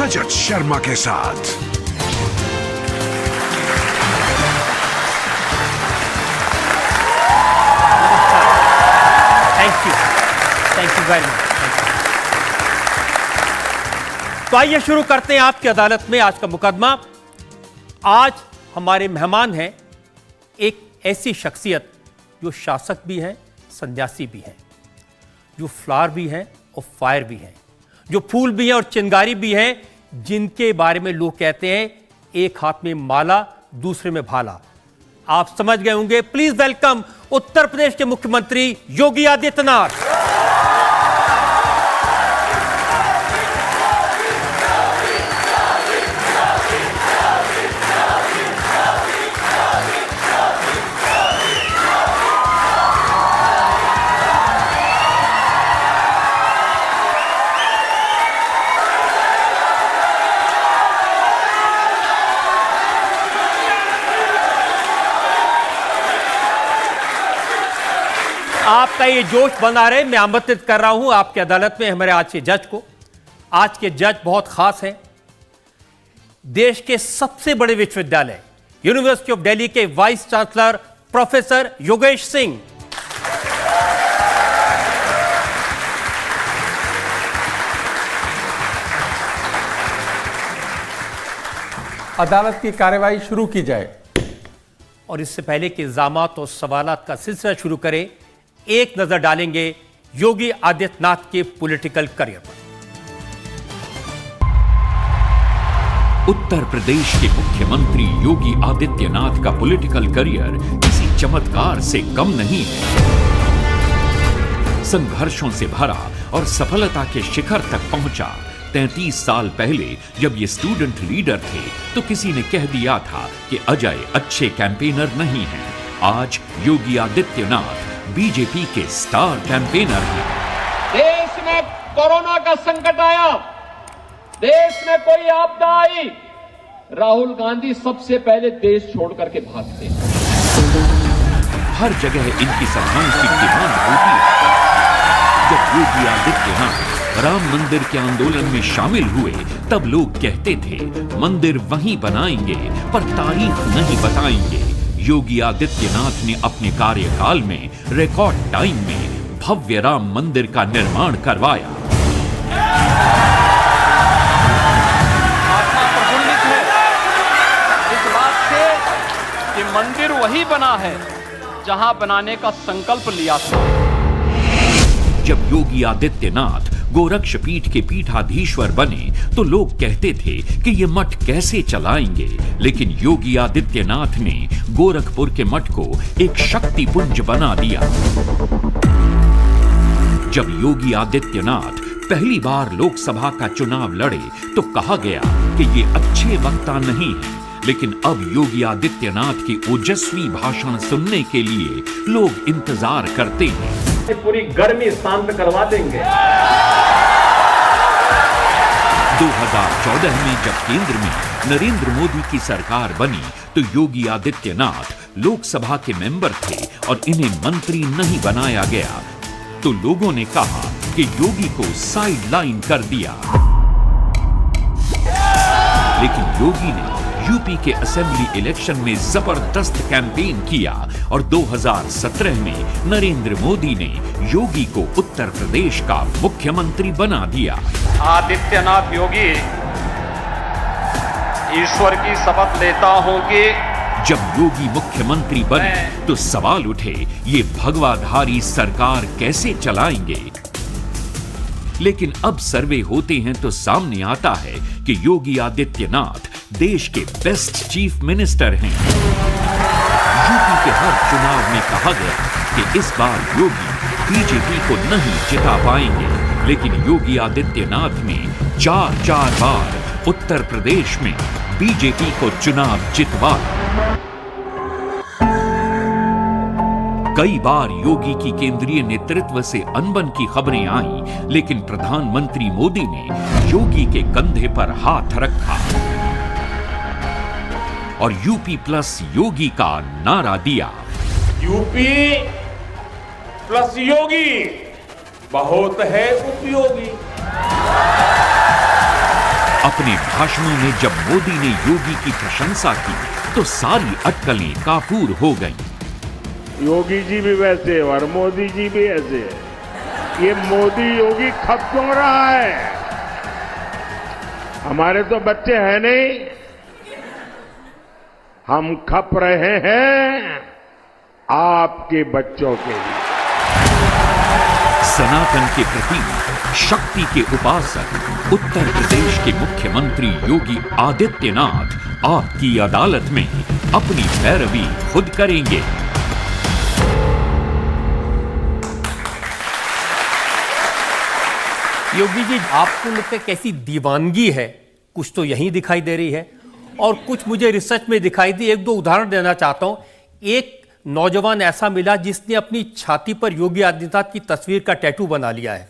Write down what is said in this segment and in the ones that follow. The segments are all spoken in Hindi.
रजत शर्मा के साथ। Thank you very much. तो आइए शुरू करते हैं आपकी अदालत में आज का मुकदमा। आज हमारे मेहमान हैं एक ऐसी शख्सियत जो शासक भी हैं, सन्यासी भी हैं, जो फ्लावर भी हैं और फायर भी हैं, जो फूल भी हैं और चिंगारी भी हैं, जिनके बारे में लोग कहते हैं एक हाथ में माला दूसरे में भाला। आप समझ गए होंगे। प्लीज वेलकम उत्तर प्रदेश के मुख्यमंत्री योगी आदित्यनाथ। आपका ये जोश बना रहे, मैं आमंत्रित कर रहा हूं आपकी अदालत में हमारे आज के जज को। आज के जज बहुत खास हैं। देश के सबसे बड़े विश्वविद्यालय यूनिवर्सिटी ऑफ दिल्ली के vice chancellor professor Yogesh Singh, अदालत की कार्यवाही शुरू की जाए। और इससे पहले कि इल्जामात और सवालात का सिलसिला शुरू करें, एक नजर डालेंगे योगी आदित्यनाथ के पॉलिटिकल करियर पर। उत्तर प्रदेश के मुख्यमंत्री योगी आदित्यनाथ का पॉलिटिकल करियर किसी चमत्कार से कम नहीं है। संघर्षों से भरा और सफलता के शिखर तक पहुंचा। 33 साल पहले जब ये स्टूडेंट लीडर थे तो किसी ने कह दिया था कि अजय अच्छे कैंपेनर नहीं हैं। आज योगी आदित्यनाथ बीजेपी के स्टार कैंपेनर हैं। देश में कोरोना का संकट आया, देश में कोई आपदा आई, राहुल गांधी सबसे पहले देश छोड़ करके भागते हैं। हर जगह इनकी सभाओं की डिमांड होती है। जब योगी आदित्यनाथ राम मंदिर के आंदोलन में शामिल हुए तब लोग कहते थे मंदिर वहीं बनाएंगे पर तारीख नहीं बताएंगे। योगी आदित्यनाथ ने अपने कार्यकाल में रिकॉर्ड टाइम में भव्य राम मंदिर का निर्माण करवाया। आत्मा प्रफुल्लित है इस बात से कि मंदिर वही बना है जहां बनाने का संकल्प लिया था। जब योगी आदित्यनाथ गोरक्षपीठ के पीठाधीश्वर बने तो लोग कहते थे कि ये मठ कैसे चलाएंगे, लेकिन योगी आदित्यनाथ ने गोरखपुर के मठ को एक शक्तिपुंज बना दिया। जब योगी आदित्यनाथ पहली बार लोकसभा का चुनाव लड़े तो कहा गया कि ये अच्छे वक्ता नहीं है, लेकिन अब योगी आदित्यनाथ की ओजस्वी भाषण सुनने के लिए लोग इंतजार करते हैं। पूरी गर्मी शांत करवा देंगे। 2014 में जब केंद्र में नरेंद्र मोदी की सरकार बनी तो योगी आदित्यनाथ लोकसभा के मेंबर थे और इन्हें मंत्री नहीं बनाया गया, तो लोगों ने कहा कि योगी को साइडलाइन कर दिया। लेकिन योगी ने यूपी के असेंबली इलेक्शन में जबरदस्त कैंपेन किया और 2017 में नरेंद्र मोदी ने योगी को उत्तर प्रदेश का मुख्यमंत्री बना दिया। आदित्यनाथ योगी, ईश्वर की शपथ लेता हूं कि जब योगी मुख्यमंत्री बने तो सवाल उठे ये भगवाधारी सरकार कैसे चलाएंगे। लेकिन अब सर्वे होते हैं तो सामने आता है कि योगी आदित्यनाथ देश के बेस्ट चीफ मिनिस्टर हैं। यूपी के हर चुनाव में कहा गया कि इस बार योगी बीजेपी को नहीं जिता पाएंगे, लेकिन योगी आदित्यनाथ ने 4 बार उत्तर प्रदेश में बीजेपी को चुनाव जितवाया। कई बार योगी की केंद्रीय नेतृत्व से अनबन की खबरें आईं, लेकिन प्रधानमंत्री मोदी ने योगी के कंधे पर हाथ रखा और यूपी प्लस योगी का नारा दिया। यूपी प्लस योगी बहुत है उपयोगी। अपने भाषणों में जब मोदी ने योगी की प्रशंसा की तो सारी अटकलें काफूर हो गईं। योगी जी भी वैसे और मोदी जी भी ऐसे है। ये मोदी योगी खप क्यों रहा है? हमारे तो बच्चे हैं नहीं, हम खप रहे हैं आपके बच्चों के लिए। सनातन के प्रतीक, शक्ति के उपासक उत्तर प्रदेश के मुख्यमंत्री योगी आदित्यनाथ आपकी अदालत में अपनी पैरवी खुद करेंगे। योगी जी, आपको लगता है कैसी दीवानगी है? कुछ तो यहीं दिखाई दे रही है और कुछ मुझे रिसर्च में दिखाई दी। एक दो उदाहरण देना चाहता हूं। एक नौजवान ऐसा मिला जिसने अपनी छाती पर योगी आदित्यनाथ की तस्वीर का टैटू बना लिया है।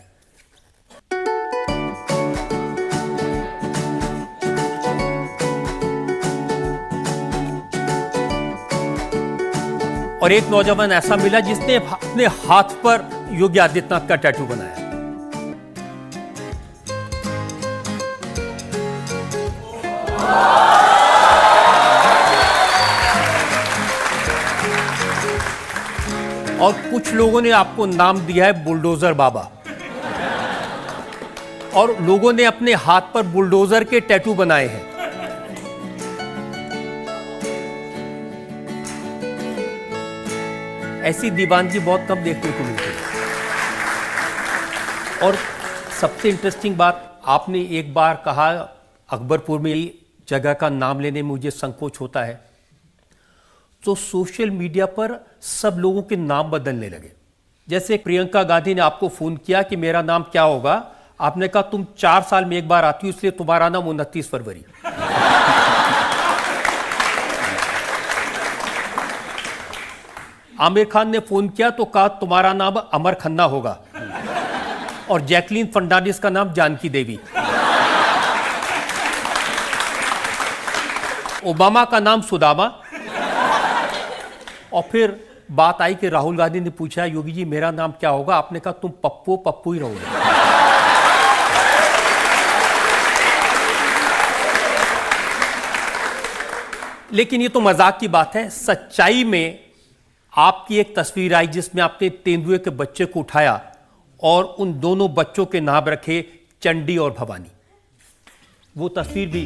और एक नौजवान ऐसा मिला जिसने अपने हाथ पर योगी आदित्यनाथ का टैटू बनाया। और कुछ लोगों ने आपको नाम दिया है बुलडोजर बाबा, और लोगों ने अपने हाथ पर बुलडोजर के टैटू बनाए हैं। ऐसी दीवानगी बहुत कम देखने को मिलती है। और सबसे इंटरेस्टिंग बात, आपने एक बार कहा अकबरपुर में जगह का नाम लेने में मुझे संकोच होता है, तो सोशल मीडिया पर सब लोगों के नाम बदलने लगे। जैसे प्रियंका गांधी ने आपको फोन किया कि मेरा नाम क्या होगा, आपने कहा तुम 4 साल में एक बार आती हो इसलिए तुम्हारा नाम 29 फरवरी। आमिर खान ने फोन किया तो कहा तुम्हारा नाम अमर खन्ना होगा, और जैकलीन फर्नांडिस का नाम जानकी देवी। ओबामा का नाम सुदामा। और फिर बात आई कि राहुल गांधी ने पूछा योगी जी मेरा नाम क्या होगा, आपने कहा तुम पप्पू पप्पू ही रहोगे। लेकिन ये तो मजाक की बात है। सच्चाई में आपकी एक तस्वीर आई जिसमें आपने तेंदुए के बच्चे को उठाया और उन दोनों बच्चों के नाम रखे चंडी और भवानी। वो तस्वीर भी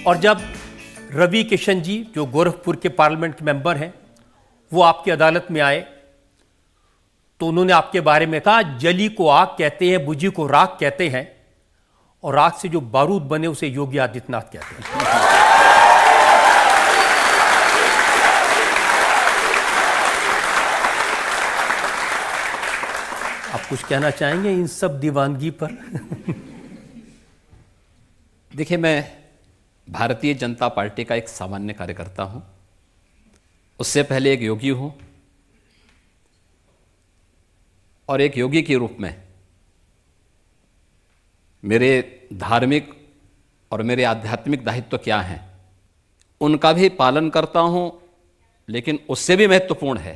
और जब रवि किशन जी जो गोरखपुर के पार्लियामेंट के मेंबर हैं वो आपकी अदालत में आए तो उन्होंने आपके बारे में कहा जली को आग कहते हैं, बुझी को राख कहते हैं, और राख से जो बारूद बने उसे योगी आदित्यनाथ कहते हैं। आप कुछ कहना चाहेंगे इन सब दीवानगी पर? देखिए, मैं भारतीय जनता पार्टी का एक सामान्य कार्यकर्ता हूं, उससे पहले एक योगी हूं, और एक योगी के रूप में मेरे धार्मिक और मेरे आध्यात्मिक दायित्व क्या हैं उनका भी पालन करता हूं, लेकिन उससे भी महत्वपूर्ण है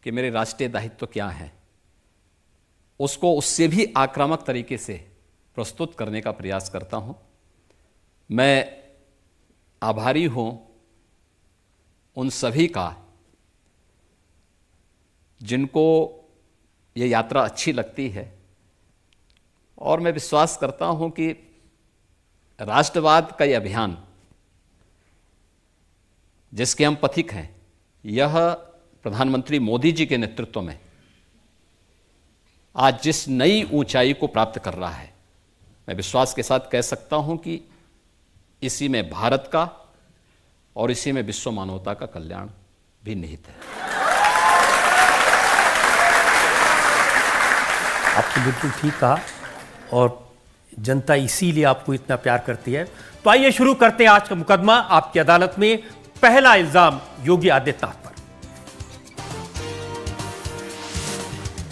कि मेरे राष्ट्रीय दायित्व क्या हैं, उसको उससे भी आक्रामक तरीके से प्रस्तुत करने का प्रयास करता हूं। मैं आभारी हूं उन सभी का जिनको ये यात्रा अच्छी लगती है, और मैं विश्वास करता हूं कि राष्ट्रवाद का ये अभियान जिसके हम पथिक हैं, यह प्रधानमंत्री मोदी जी के नेतृत्व में आज जिस नई ऊंचाई को प्राप्त कर रहा है, मैं विश्वास के साथ कह सकता हूं कि इसी में भारत का और इसी में विश्व मानवता का कल्याण भी निहित है। आपने बिल्कुल ठीक कहा, और जनता इसीलिए आपको इतना प्यार करती है। तो आइए शुरू करते हैं आज का मुकदमा आपकी अदालत में। पहला इल्जाम योगी आदित्यनाथ पर।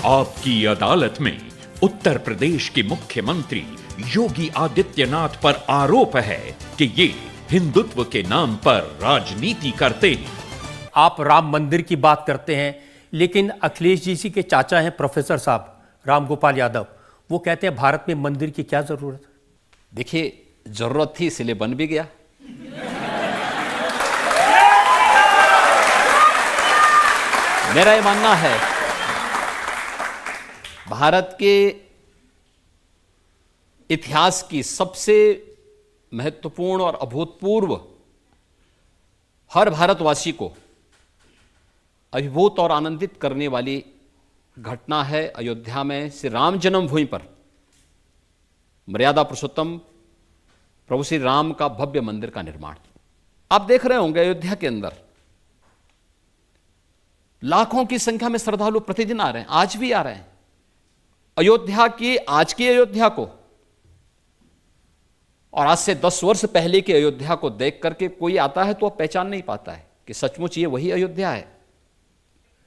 आपकी अदालत में उत्तर प्रदेश के मुख्यमंत्री योगी आदित्यनाथ पर आरोप है कि ये हिंदुत्व के नाम पर राजनीति करते हैं। आप राम मंदिर की बात करते हैं, लेकिन अखिलेश जी के चाचा हैं प्रोफेसर साहब राम गोपाल यादव, वो कहते हैं भारत में मंदिर की क्या जरूरत है। देखिए, जरूरत थी इसलिए बन भी गया। मेरा यह मानना है भारत के इतिहास की सबसे महत्वपूर्ण और अभूतपूर्व, हर भारतवासी को अभिभूत और आनंदित करने वाली घटना है अयोध्या में श्री राम जन्मभूमि पर मर्यादा पुरुषोत्तम प्रभु श्री राम का भव्य मंदिर का निर्माण। आप देख रहे होंगे अयोध्या के अंदर लाखों की संख्या में श्रद्धालु प्रतिदिन आ रहे हैं, आज भी आ रहे हैं। अयोध्या की, आज की अयोध्या को और आज से 10 वर्ष पहले की अयोध्या को देख करके कोई आता है तो वह पहचान नहीं पाता है कि सचमुच ये वही अयोध्या है।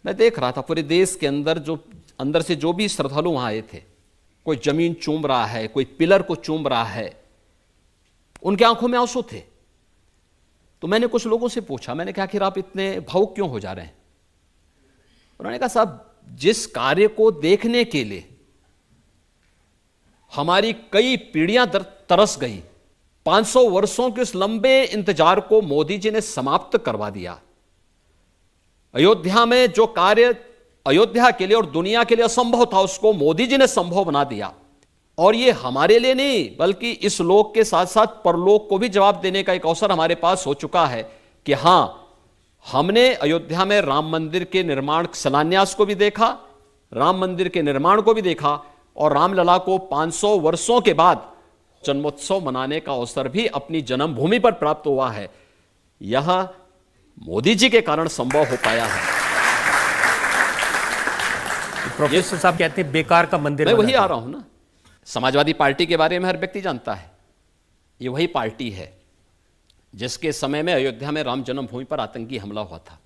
मैं देख रहा था पूरे देश के अंदर अंदर से जो भी श्रद्धालु वहां आए थे, कोई जमीन चूम रहा है, कोई पिलर को चूम रहा है, उनके आंखों में आंसू थे। तो मैंने कुछ लोगों से पूछा, मैंने कहा आखिर आप इतने भावुक क्यों हो जा रहे हैं? उन्होंने कहा साहब, जिस कार्य को देखने के लिए हमारी कई पीढ़ियां तरस गई, 500 वर्षों के उस लंबे इंतजार को मोदी जी ने समाप्त करवा दिया। अयोध्या में जो कार्य अयोध्या के लिए और दुनिया के लिए असंभव था, उसको मोदी जी ने संभव बना दिया। और ये हमारे लिए नहीं, बल्कि इस लोक के साथ साथ परलोक को भी जवाब देने का एक अवसर हमारे पास हो चुका है कि हां, हमने अयोध्या में राम मंदिर के निर्माण शिलान्यास को भी देखा, राम मंदिर के निर्माण को भी देखा, और रामलला को 500 वर्षों के बाद जन्मोत्सव मनाने का अवसर भी अपनी जन्मभूमि पर प्राप्त हुआ है। यह मोदी जी के कारण संभव हो पाया है। प्रोफेसर साहब कहते हैं बेकार का मंदिर। मैं वही आ रहा हूं ना, समाजवादी पार्टी के बारे में हर व्यक्ति जानता है। ये वही पार्टी है जिसके समय में अयोध्या में राम जन्मभूमि पर आतंकी हमला हुआ था,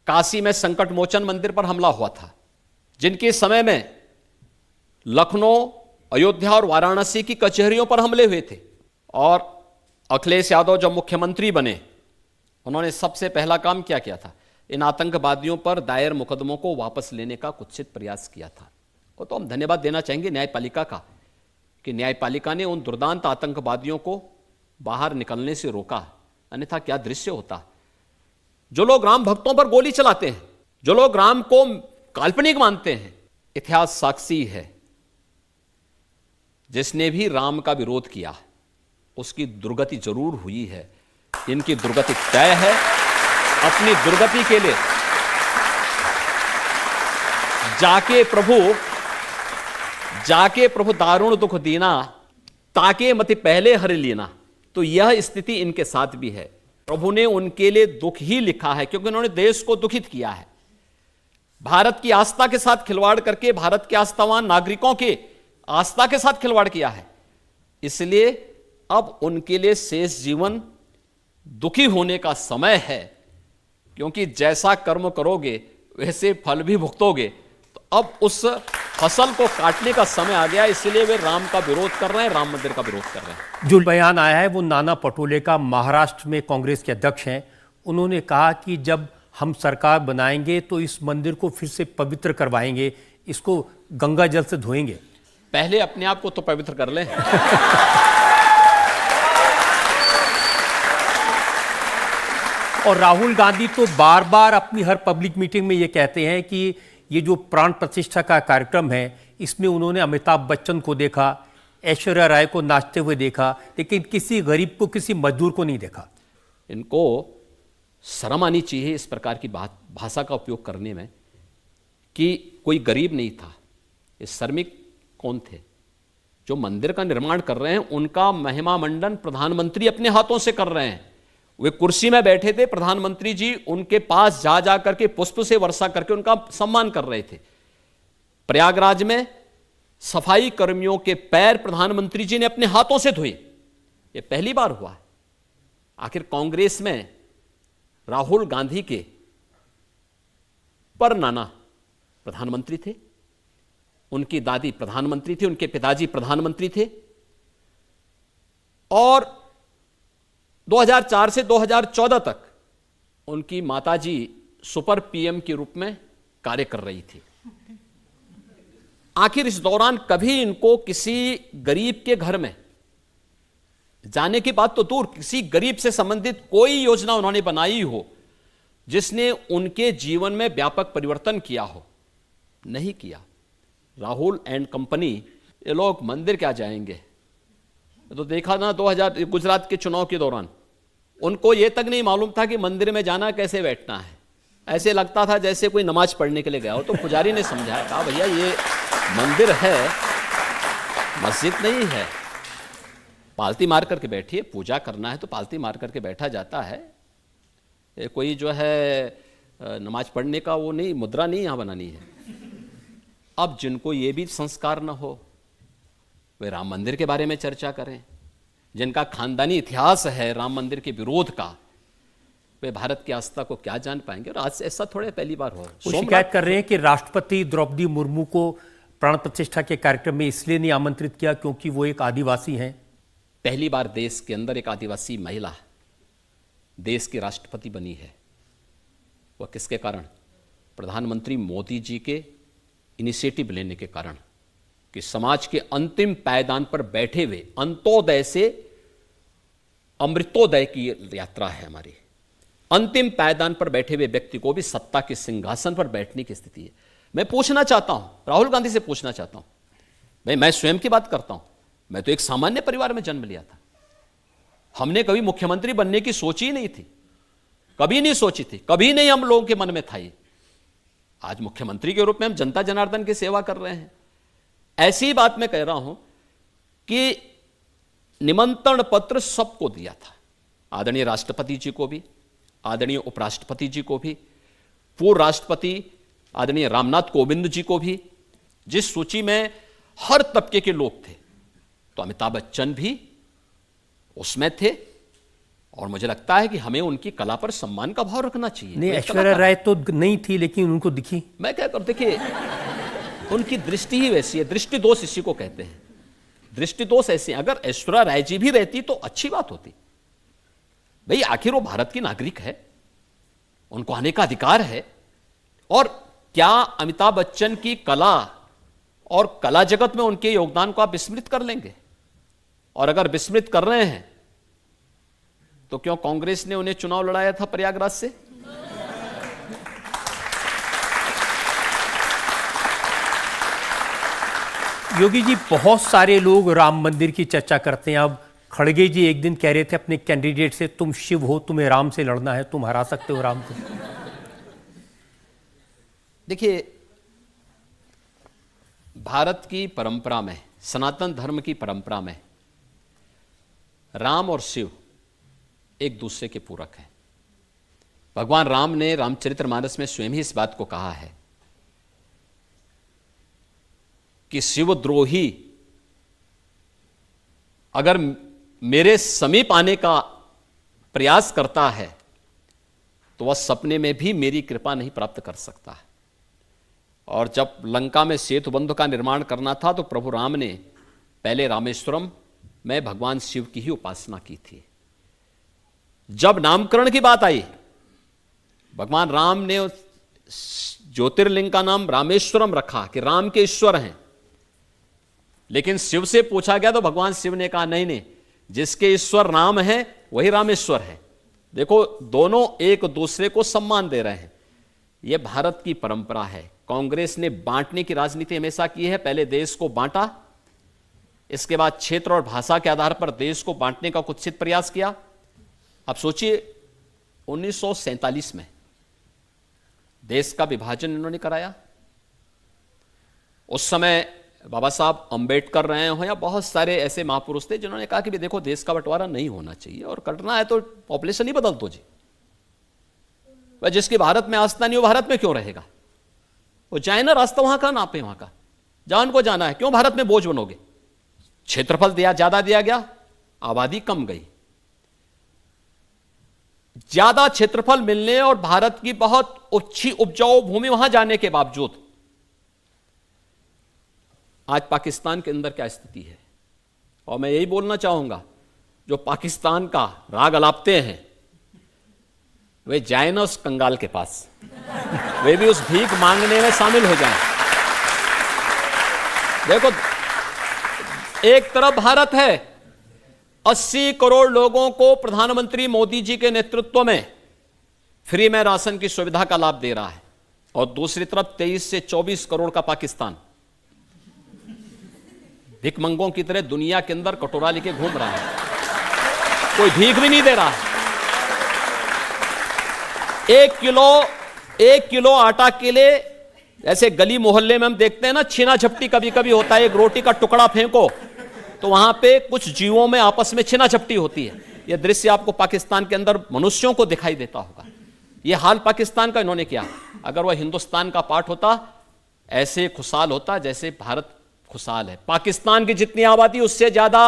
काशी में संकट मोचन मंदिर पर हमला हुआ था, जिनके समय में लखनऊ, अयोध्या और वाराणसी की कचहरियों पर हमले हुए थे। और अखिलेश यादव जब मुख्यमंत्री बने, उन्होंने सबसे पहला काम क्या किया था? इन आतंकवादियों पर दायर मुकदमों को वापस लेने का कुत्सित प्रयास किया था। और तो हम धन्यवाद देना चाहेंगे न्यायपालिका का कि न्यायपालिका ने उन दुर्दांत आतंकवादियों को बाहर निकलने से रोका, अन्यथा क्या दृश्य होता। जो लोग राम भक्तों पर गोली चलाते हैं, जो लोग राम को काल्पनिक मानते हैं, इतिहास साक्षी है, जिसने भी राम का विरोध किया उसकी दुर्गति जरूर हुई है। इनकी दुर्गति तय है। अपनी दुर्गति के लिए जाके प्रभु दारुण दुख दीना, ताके मति पहले हर लेना। तो यह स्थिति इनके साथ भी है। प्रभु ने उनके लिए दुख ही लिखा है, क्योंकि उन्होंने देश को दुखित किया है। भारत की आस्था के साथ खिलवाड़ करके भारत के आस्थावान नागरिकों के आस्था के साथ खिलवाड़ किया है। इसलिए अब उनके लिए शेष जीवन दुखी होने का समय है, क्योंकि जैसा कर्म करोगे वैसे फल भी भुगतोगे। तो अब उस फसल को काटने का समय आ गया, इसलिए वे राम का विरोध कर रहे हैं, राम मंदिर का विरोध कर रहे हैं। जो बयान आया है वो नाना पटोले का, महाराष्ट्र में कांग्रेस के अध्यक्ष हैं। उन्होंने कहा कि जब हम सरकार बनाएंगे तो इस मंदिर को फिर से पवित्र करवाएंगे, इसको गंगा जल से धोएंगे। पहले अपने आप को तो पवित्र कर लें। और राहुल गांधी तो बार बार अपनी हर पब्लिक मीटिंग में ये कहते हैं कि ये जो प्राण प्रतिष्ठा का कार्यक्रम है, इसमें उन्होंने अमिताभ बच्चन को देखा, ऐश्वर्या राय को नाचते हुए देखा, लेकिन किसी गरीब को, किसी मजदूर को नहीं देखा। इनको शर्म आनी चाहिए इस प्रकार की भाषा का उपयोग करने में कि कोई गरीब नहीं था। ये श्रमिक कौन थे? जो मंदिर का निर्माण कर रहे हैं, उनका महिमा मंडन प्रधानमंत्री अपने हाथों से कर रहे हैं। वे कुर्सी में बैठे थे, प्रधानमंत्री जी उनके पास जा करके पुष्प से वर्षा करके उनका सम्मान कर रहे थे। प्रयागराज में सफाई कर्मियों के पैर प्रधानमंत्री जी ने अपने हाथों से धोए। यह पहली बार हुआ है। आखिर कांग्रेस में राहुल गांधी के पर नाना प्रधानमंत्री थे, उनकी दादी प्रधानमंत्री थी, उनके पिताजी प्रधानमंत्री थे, और 2004 से 2014 तक उनकी माताजी सुपर पीएम के रूप में कार्य कर रही थी। आखिर इस दौरान कभी इनको किसी गरीब के घर में जाने की बात तो दूर, किसी गरीब से संबंधित कोई योजना उन्होंने बनाई हो जिसने उनके जीवन में व्यापक परिवर्तन किया हो? नहीं किया। राहुल एंड कंपनी, ये लोग मंदिर क्या जाएंगे? तो देखा ना 2000 गुजरात के चुनाव के दौरान, उनको यह तक नहीं मालूम था कि मंदिर में जाना कैसे बैठना है। ऐसे लगता था जैसे कोई नमाज पढ़ने के लिए गया हो। तो पुजारी ने समझाया, कहा भैया ये मंदिर है, मस्जिद नहीं है। पालती मार करके बैठिए, पूजा करना है तो पालती मार करके बैठा जाता है। ये कोई जो है नमाज पढ़ने का वो नहीं, मुद्रा नहीं यहां बनानी है। अब जिनको ये भी संस्कार न हो, वे राम मंदिर के बारे में चर्चा करें। जिनका खानदानी इतिहास है राम मंदिर के विरोध का, वे भारत की आस्था को क्या जान पाएंगे? और आज ऐसा थोड़े पहली बार हो। वो शिकायत कर रहे हैं कि राष्ट्रपति द्रौपदी मुर्मू को प्राण प्रतिष्ठा के कार्यक्रम में इसलिए नहीं आमंत्रित किया क्योंकि वो एक आदिवासी हैं। पहली बार देश के अंदर एक आदिवासी महिला देश की राष्ट्रपति बनी है। वह किसके कारण? प्रधानमंत्री मोदी जी के इनिशिएटिव लेने के कारण, कि समाज के अंतिम पायदान पर बैठे हुए, अंत्योदय से अमृतोदय की यात्रा है हमारी, अंतिम पायदान पर बैठे हुए व्यक्ति को भी सत्ता के सिंहासन पर बैठने की स्थिति है। मैं पूछना चाहता हूं, राहुल गांधी से पूछना चाहता हूं, भाई मैं स्वयं की बात करता हूं, मैं तो एक सामान्य परिवार में जन्म लिया था। हमने कभी मुख्यमंत्री बनने की सोची ही नहीं थी, कभी नहीं सोची थी, कभी नहीं हम लोगों के मन में था ये। आज मुख्यमंत्री के रूप में हम जनता जनार्दन की सेवा कर रहे हैं। ऐसी बात मैं कह रहा हूं कि निमंत्रण पत्र सबको दिया था, आदरणीय राष्ट्रपति जी को भी, आदरणीय उपराष्ट्रपति जी को भी, पूर्व राष्ट्रपति आदरणीय रामनाथ कोविंद जी को भी। जिस सूची में हर तबके के लोग थे, तो अमिताभ बच्चन भी उसमें थे। और मुझे लगता है कि हमें उनकी कला पर सम्मान का भाव रखना चाहिए। नहीं, ऐश्वर्या राय तो नहीं थी, लेकिन उनको दिखी। मैं क्या कर, देखिए उनकी दृष्टि ही वैसी है, दृष्टि दोष इसी को कहते हैं। दृष्टि दोष ऐसे, अगर ऐश्वर्या राय जी भी रहती तो अच्छी बात होती। भाई आखिर वो भारत की नागरिक है, उनको आने का अधिकार है। और क्या अमिताभ बच्चन की कला और कला जगत में उनके योगदान को आप विस्मृत कर लेंगे? और अगर विस्मृत कर रहे हैं तो क्यों कांग्रेस ने उन्हें चुनाव लड़ाया था प्रयागराज से? योगी जी, बहुत सारे लोग राम मंदिर की चर्चा करते हैं। अब खड़गे जी एक दिन कह रहे थे अपने कैंडिडेट से, तुम शिव हो, तुम्हें राम से लड़ना है, तुम हरा सकते हो राम को। देखिए, भारत की परंपरा में, सनातन धर्म की परंपरा में राम और शिव एक दूसरे के पूरक हैं। भगवान राम ने रामचरितमानस में स्वयं ही इस बात को कहा है कि शिवद्रोही अगर मेरे समीप आने का प्रयास करता है तो वह सपने में भी मेरी कृपा नहीं प्राप्त कर सकता है। और जब लंका में सेतु बंध का निर्माण करना था तो प्रभु राम ने पहले रामेश्वरम में भगवान शिव की ही उपासना की थी। जब नामकरण की बात आई, भगवान राम ने ज्योतिर्लिंग का नाम रामेश्वरम रखा कि राम के ईश्वर हैं। लेकिन शिव से पूछा गया तो भगवान शिव ने कहा नहीं नहीं, जिसके ईश्वर राम है वही रामेश्वर है। देखो, दोनों एक दूसरे को सम्मान दे रहे हैं। यह भारत की परंपरा है। कांग्रेस ने बांटने की राजनीति हमेशा की है। पहले देश को बांटा, इसके बाद क्षेत्र और भाषा के आधार पर देश को बांटने का कुत्सित प्रयास किया। अब सोचिए, 1947 में देश का विभाजन इन्होंने कराया। उस समय बाबा साहब अंबेडकर रहे हो या बहुत सारे ऐसे महापुरुष थे जिन्होंने कहा कि देखो, देश का बंटवारा नहीं होना चाहिए और करना है तो पॉपुलेशन ही बदल दो जी। वह जिसकी भारत में आस्था नहीं, वो भारत में क्यों रहेगा? वो जाए ना, रास्ता वहां का नापे, वहां का जहां उनको जाना है। क्यों भारत में बोझ बनोगे? क्षेत्रफल ज्यादा दिया गया, आबादी कम गई। ज्यादा क्षेत्रफल मिलने और भारत की बहुत अच्छी उपजाऊ भूमि वहां जाने के बावजूद आज पाकिस्तान के अंदर क्या स्थिति है। और मैं यही बोलना चाहूंगा, जो पाकिस्तान का राग अलापते हैं वे जाए ना उस कंगाल के पास, वे भी उस भीख मांगने में शामिल हो जाएं। देखो, एक तरफ भारत है, 80 करोड़ लोगों को प्रधानमंत्री मोदी जी के नेतृत्व में फ्री में राशन की सुविधा का लाभ दे रहा है, और दूसरी तरफ 23 से 24 करोड़ का पाकिस्तान भिखमंगों की तरह दुनिया के अंदर कटोरा लेके घूम रहा है, कोई भीख भी नहीं दे रहा है। 1 किलो आटा के लिए ऐसे गली मोहल्ले में हम देखते हैं ना, छीना झपटी कभी कभी होता है, एक रोटी का टुकड़ा फेंको तो वहां पे कुछ जीवों में आपस में छीना झपटी होती है। यह दृश्य आपको पाकिस्तान के अंदर मनुष्यों को दिखाई देता होगा। यह हाल पाकिस्तान का इन्होंने किया। अगर वह हिंदुस्तान का पार्ट होता, ऐसे खुशहाल होता जैसे भारत खुशहाल है। पाकिस्तान की जितनी आबादी, उससे ज्यादा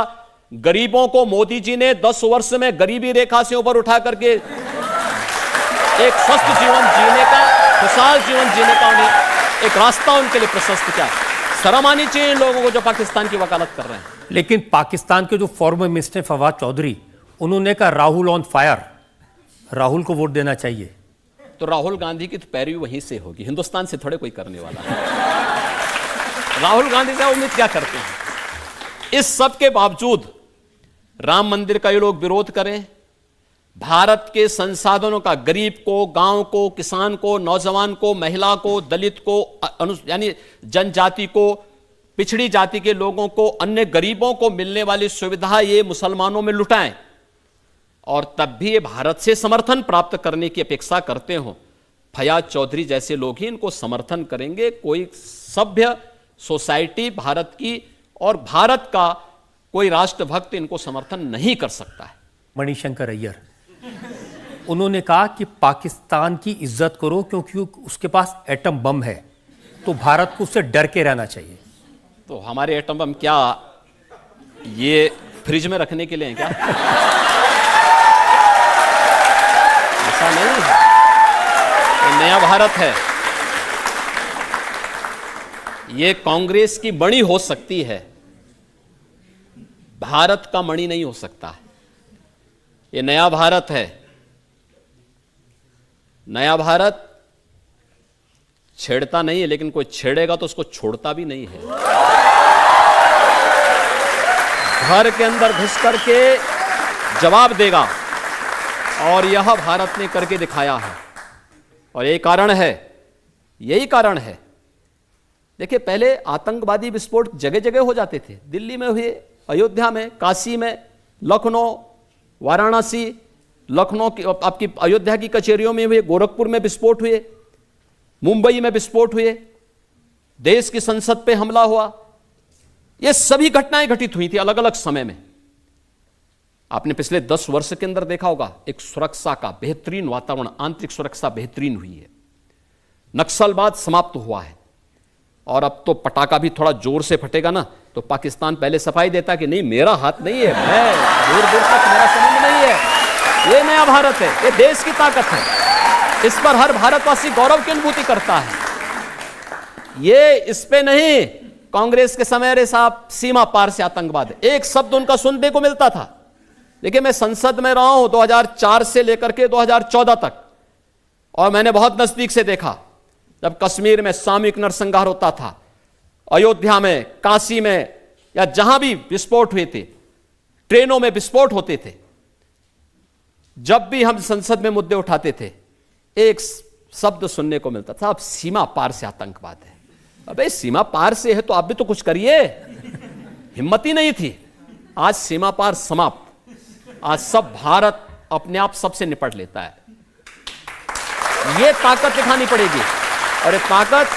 गरीबों को मोदी जी ने 10 वर्ष में गरीबी रेखा से ऊपर उठा करके एक स्वस्थ जीवन जीने का, खुशहाल जीवन जीने का उन्हें एक रास्ता उनके लिए प्रशस्त किया। शर्म आनी चाहिए इन लोगों को जो पाकिस्तान की वकालत कर रहे हैं। लेकिन पाकिस्तान के जो फॉर्मर मिनिस्टर फवाद चौधरी, उन्होंने कहा राहुल ऑन फायर, राहुल को वोट देना चाहिए। तो राहुल गांधी की तो पैरवी वहीं से होगी, हिंदुस्तान से थोड़े कोई करने वाला है। राहुल गांधी से उम्मीद क्या करते हैं। इस सब के बावजूद राम मंदिर का ये लोग विरोध करें, भारत के संसाधनों का गरीब को, गांव को, किसान को, नौजवान को, महिला को, दलित को, यानी जनजाति को, पिछड़ी जाति के लोगों को, अन्य गरीबों को मिलने वाली सुविधा ये मुसलमानों में लुटाएं, और तब भी ये भारत से समर्थन प्राप्त करने की अपेक्षा करते हो। फयाज चौधरी जैसे लोग ही इनको समर्थन करेंगे। कोई सभ्य सोसाइटी भारत की और भारत का कोई राष्ट्रभक्त इनको समर्थन नहीं कर सकता है। मणिशंकर अय्यर, उन्होंने कहा कि पाकिस्तान की इज्जत करो क्योंकि उसके पास एटम बम है, तो भारत को उससे डर के रहना चाहिए। तो हमारे एटम बम क्या ये फ्रिज में रखने के लिए हैं क्या? ऐसा नहीं है, ये नया भारत है। ये कांग्रेस की मणि हो सकती है, भारत का मणि नहीं हो सकता है। ये नया भारत है। नया भारत छेड़ता नहीं है, लेकिन कोई छेड़ेगा तो उसको छोड़ता भी नहीं है। घर के अंदर घुस करके जवाब देगा, और यह भारत ने करके दिखाया है। और यही कारण है। देखिए, पहले आतंकवादी विस्फोट जगह जगह हो जाते थे। दिल्ली में हुए, अयोध्या में, काशी में, लखनऊ, वाराणसी, लखनऊ की आपकी अयोध्या की कचहरियों में हुए, गोरखपुर में विस्फोट हुए, मुंबई में विस्फोट हुए, देश की संसद पे हमला हुआ। ये सभी घटनाएं घटित हुई थी अलग अलग समय में। आपने पिछले 10 वर्ष के अंदर देखा होगा, एक सुरक्षा का बेहतरीन वातावरण, आंतरिक सुरक्षा बेहतरीन हुई है। नक्सलवाद समाप्त हुआ है, और अब तो पटाखा भी थोड़ा जोर से फटेगा ना, तो पाकिस्तान पहले सफाई देता कि नहीं, मेरा हाथ नहीं है, मैं दूर दूर तक मेरा संबंध नहीं है। ये नया भारत है, ये देश की ताकत है। इस पर हर भारतवासी गौरव की अनुभूति करता है। ये इस पे नहीं, कांग्रेस के समय अरे साहब सीमा पार से आतंकवाद, एक शब्द उनका सुनने को मिलता था। देखिए, मैं संसद में रहा हूं 2004 से लेकर के 2014 तक, और मैंने बहुत नजदीक से देखा जब कश्मीर में सामूहिक नरसंहार होता था, अयोध्या में, काशी में, या जहां भी विस्फोट हुए थे, ट्रेनों में विस्फोट होते थे। जब भी हम संसद में मुद्दे उठाते थे, एक शब्द सुनने को मिलता था, अब सीमा पार से आतंकवाद है। अबे सीमा पार से है तो आप भी तो कुछ करिए। हिम्मत ही नहीं थी। आज सीमा पार समाप्त। आज सब भारत अपने आप सबसे निपट लेता है। यह ताकत दिखानी पड़ेगी, और ये ताकत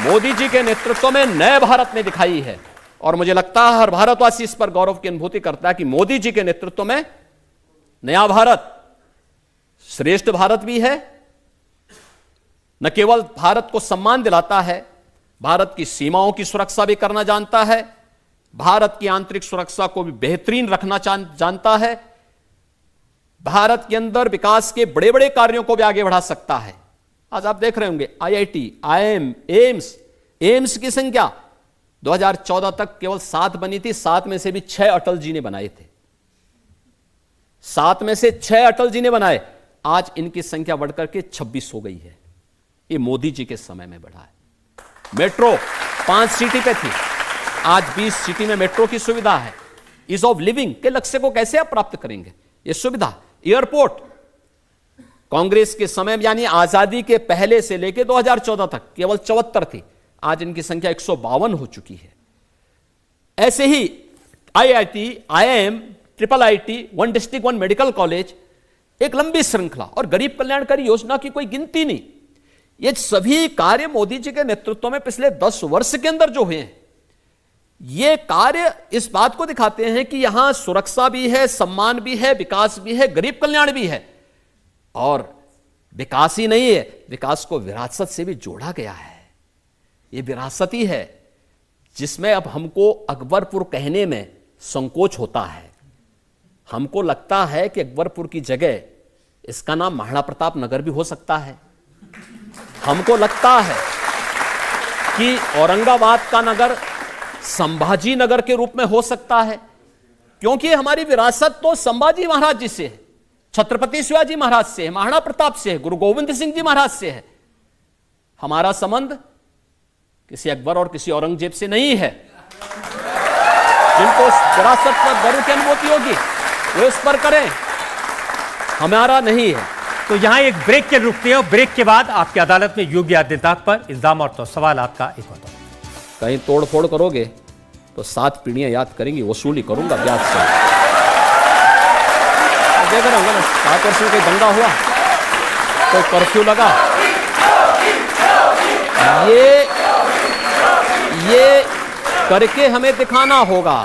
मोदी जी के नेतृत्व में नए भारत ने दिखाई है। और मुझे लगता है हर भारतवासी इस पर गौरव की अनुभूति करता है कि मोदी जी के नेतृत्व में नया भारत श्रेष्ठ भारत भी है। न केवल भारत को सम्मान दिलाता है, भारत की सीमाओं की सुरक्षा भी करना जानता है, भारत की आंतरिक सुरक्षा को भी बेहतरीन रखना जानता है, भारत के अंदर विकास के बड़े बड़े कार्यों को भी आगे बढ़ा सकता है। आज आप देख रहे होंगे IIT, IIM, एम्स की संख्या 2014 तक केवल 7 बनी थी, 7 में से भी 6 अटल जी ने बनाए थे। 7 में से 6 अटल जी ने बनाए। आज इनकी संख्या बढ़कर के 26 हो गई है। ये मोदी जी के समय में बढ़ा है। मेट्रो 5 सिटी पे थी, आज 20 सिटी में मेट्रो की सुविधा है। ईज ऑफ लिविंग के लक्ष्य को कैसे आप प्राप्त करेंगे? ये सुविधा। एयरपोर्ट कांग्रेस के समय यानी आजादी के पहले से लेकर 2014 तक केवल 74 थी, आज इनकी संख्या 152 हो चुकी है। ऐसे ही IIT, IIM, IIIT, 1 district 1 medical college, एक लंबी श्रृंखला, और गरीब कल्याणकारी योजना की कोई गिनती नहीं। ये सभी कार्य मोदी जी के नेतृत्व में पिछले 10 वर्ष के अंदर जो हुए हैं, ये कार्य इस बात को दिखाते हैं कि यहां सुरक्षा भी है, सम्मान भी है, विकास भी है, गरीब कल्याण भी है। और विकास ही नहीं है, विकास को विरासत से भी जोड़ा गया है। ये विरासत ही है जिसमें अब हमको अकबरपुर कहने में संकोच होता है। हमको लगता है कि अकबरपुर की जगह इसका नाम महाराणा प्रताप नगर भी हो सकता है। हमको लगता है कि औरंगाबाद का नगर संभाजी नगर के रूप में हो सकता है, क्योंकि हमारी विरासत तो संभाजी महाराज जी से है, छत्रपति शिवाजी महाराज से है, महाराणा प्रताप से है, गुरु गोविंद सिंह जी महाराज से है। हमारा संबंध किसी अकबर और किसी औरंगजेब से नहीं है। जिनको विरासत पर गर्व की अनुभूति होगी वो इस पर करें, हमारा नहीं है। तो यहां एक ब्रेक के रुकते हैं और ब्रेक के बाद आपकी अदालत में योगी आदित्यनाथ पर इल्जाम और तो सवाल का एक होता है। कहीं तोड़ फोड़ करोगे तो 7 पीढ़ियां याद करेंगी, वसूली करूंगा ब्याज से। देख रहे होंगे ना, 7 वर्ष में कोई दंगा हुआ, कोई कर्फ्यू लगा, ये करके हमें दिखाना होगा।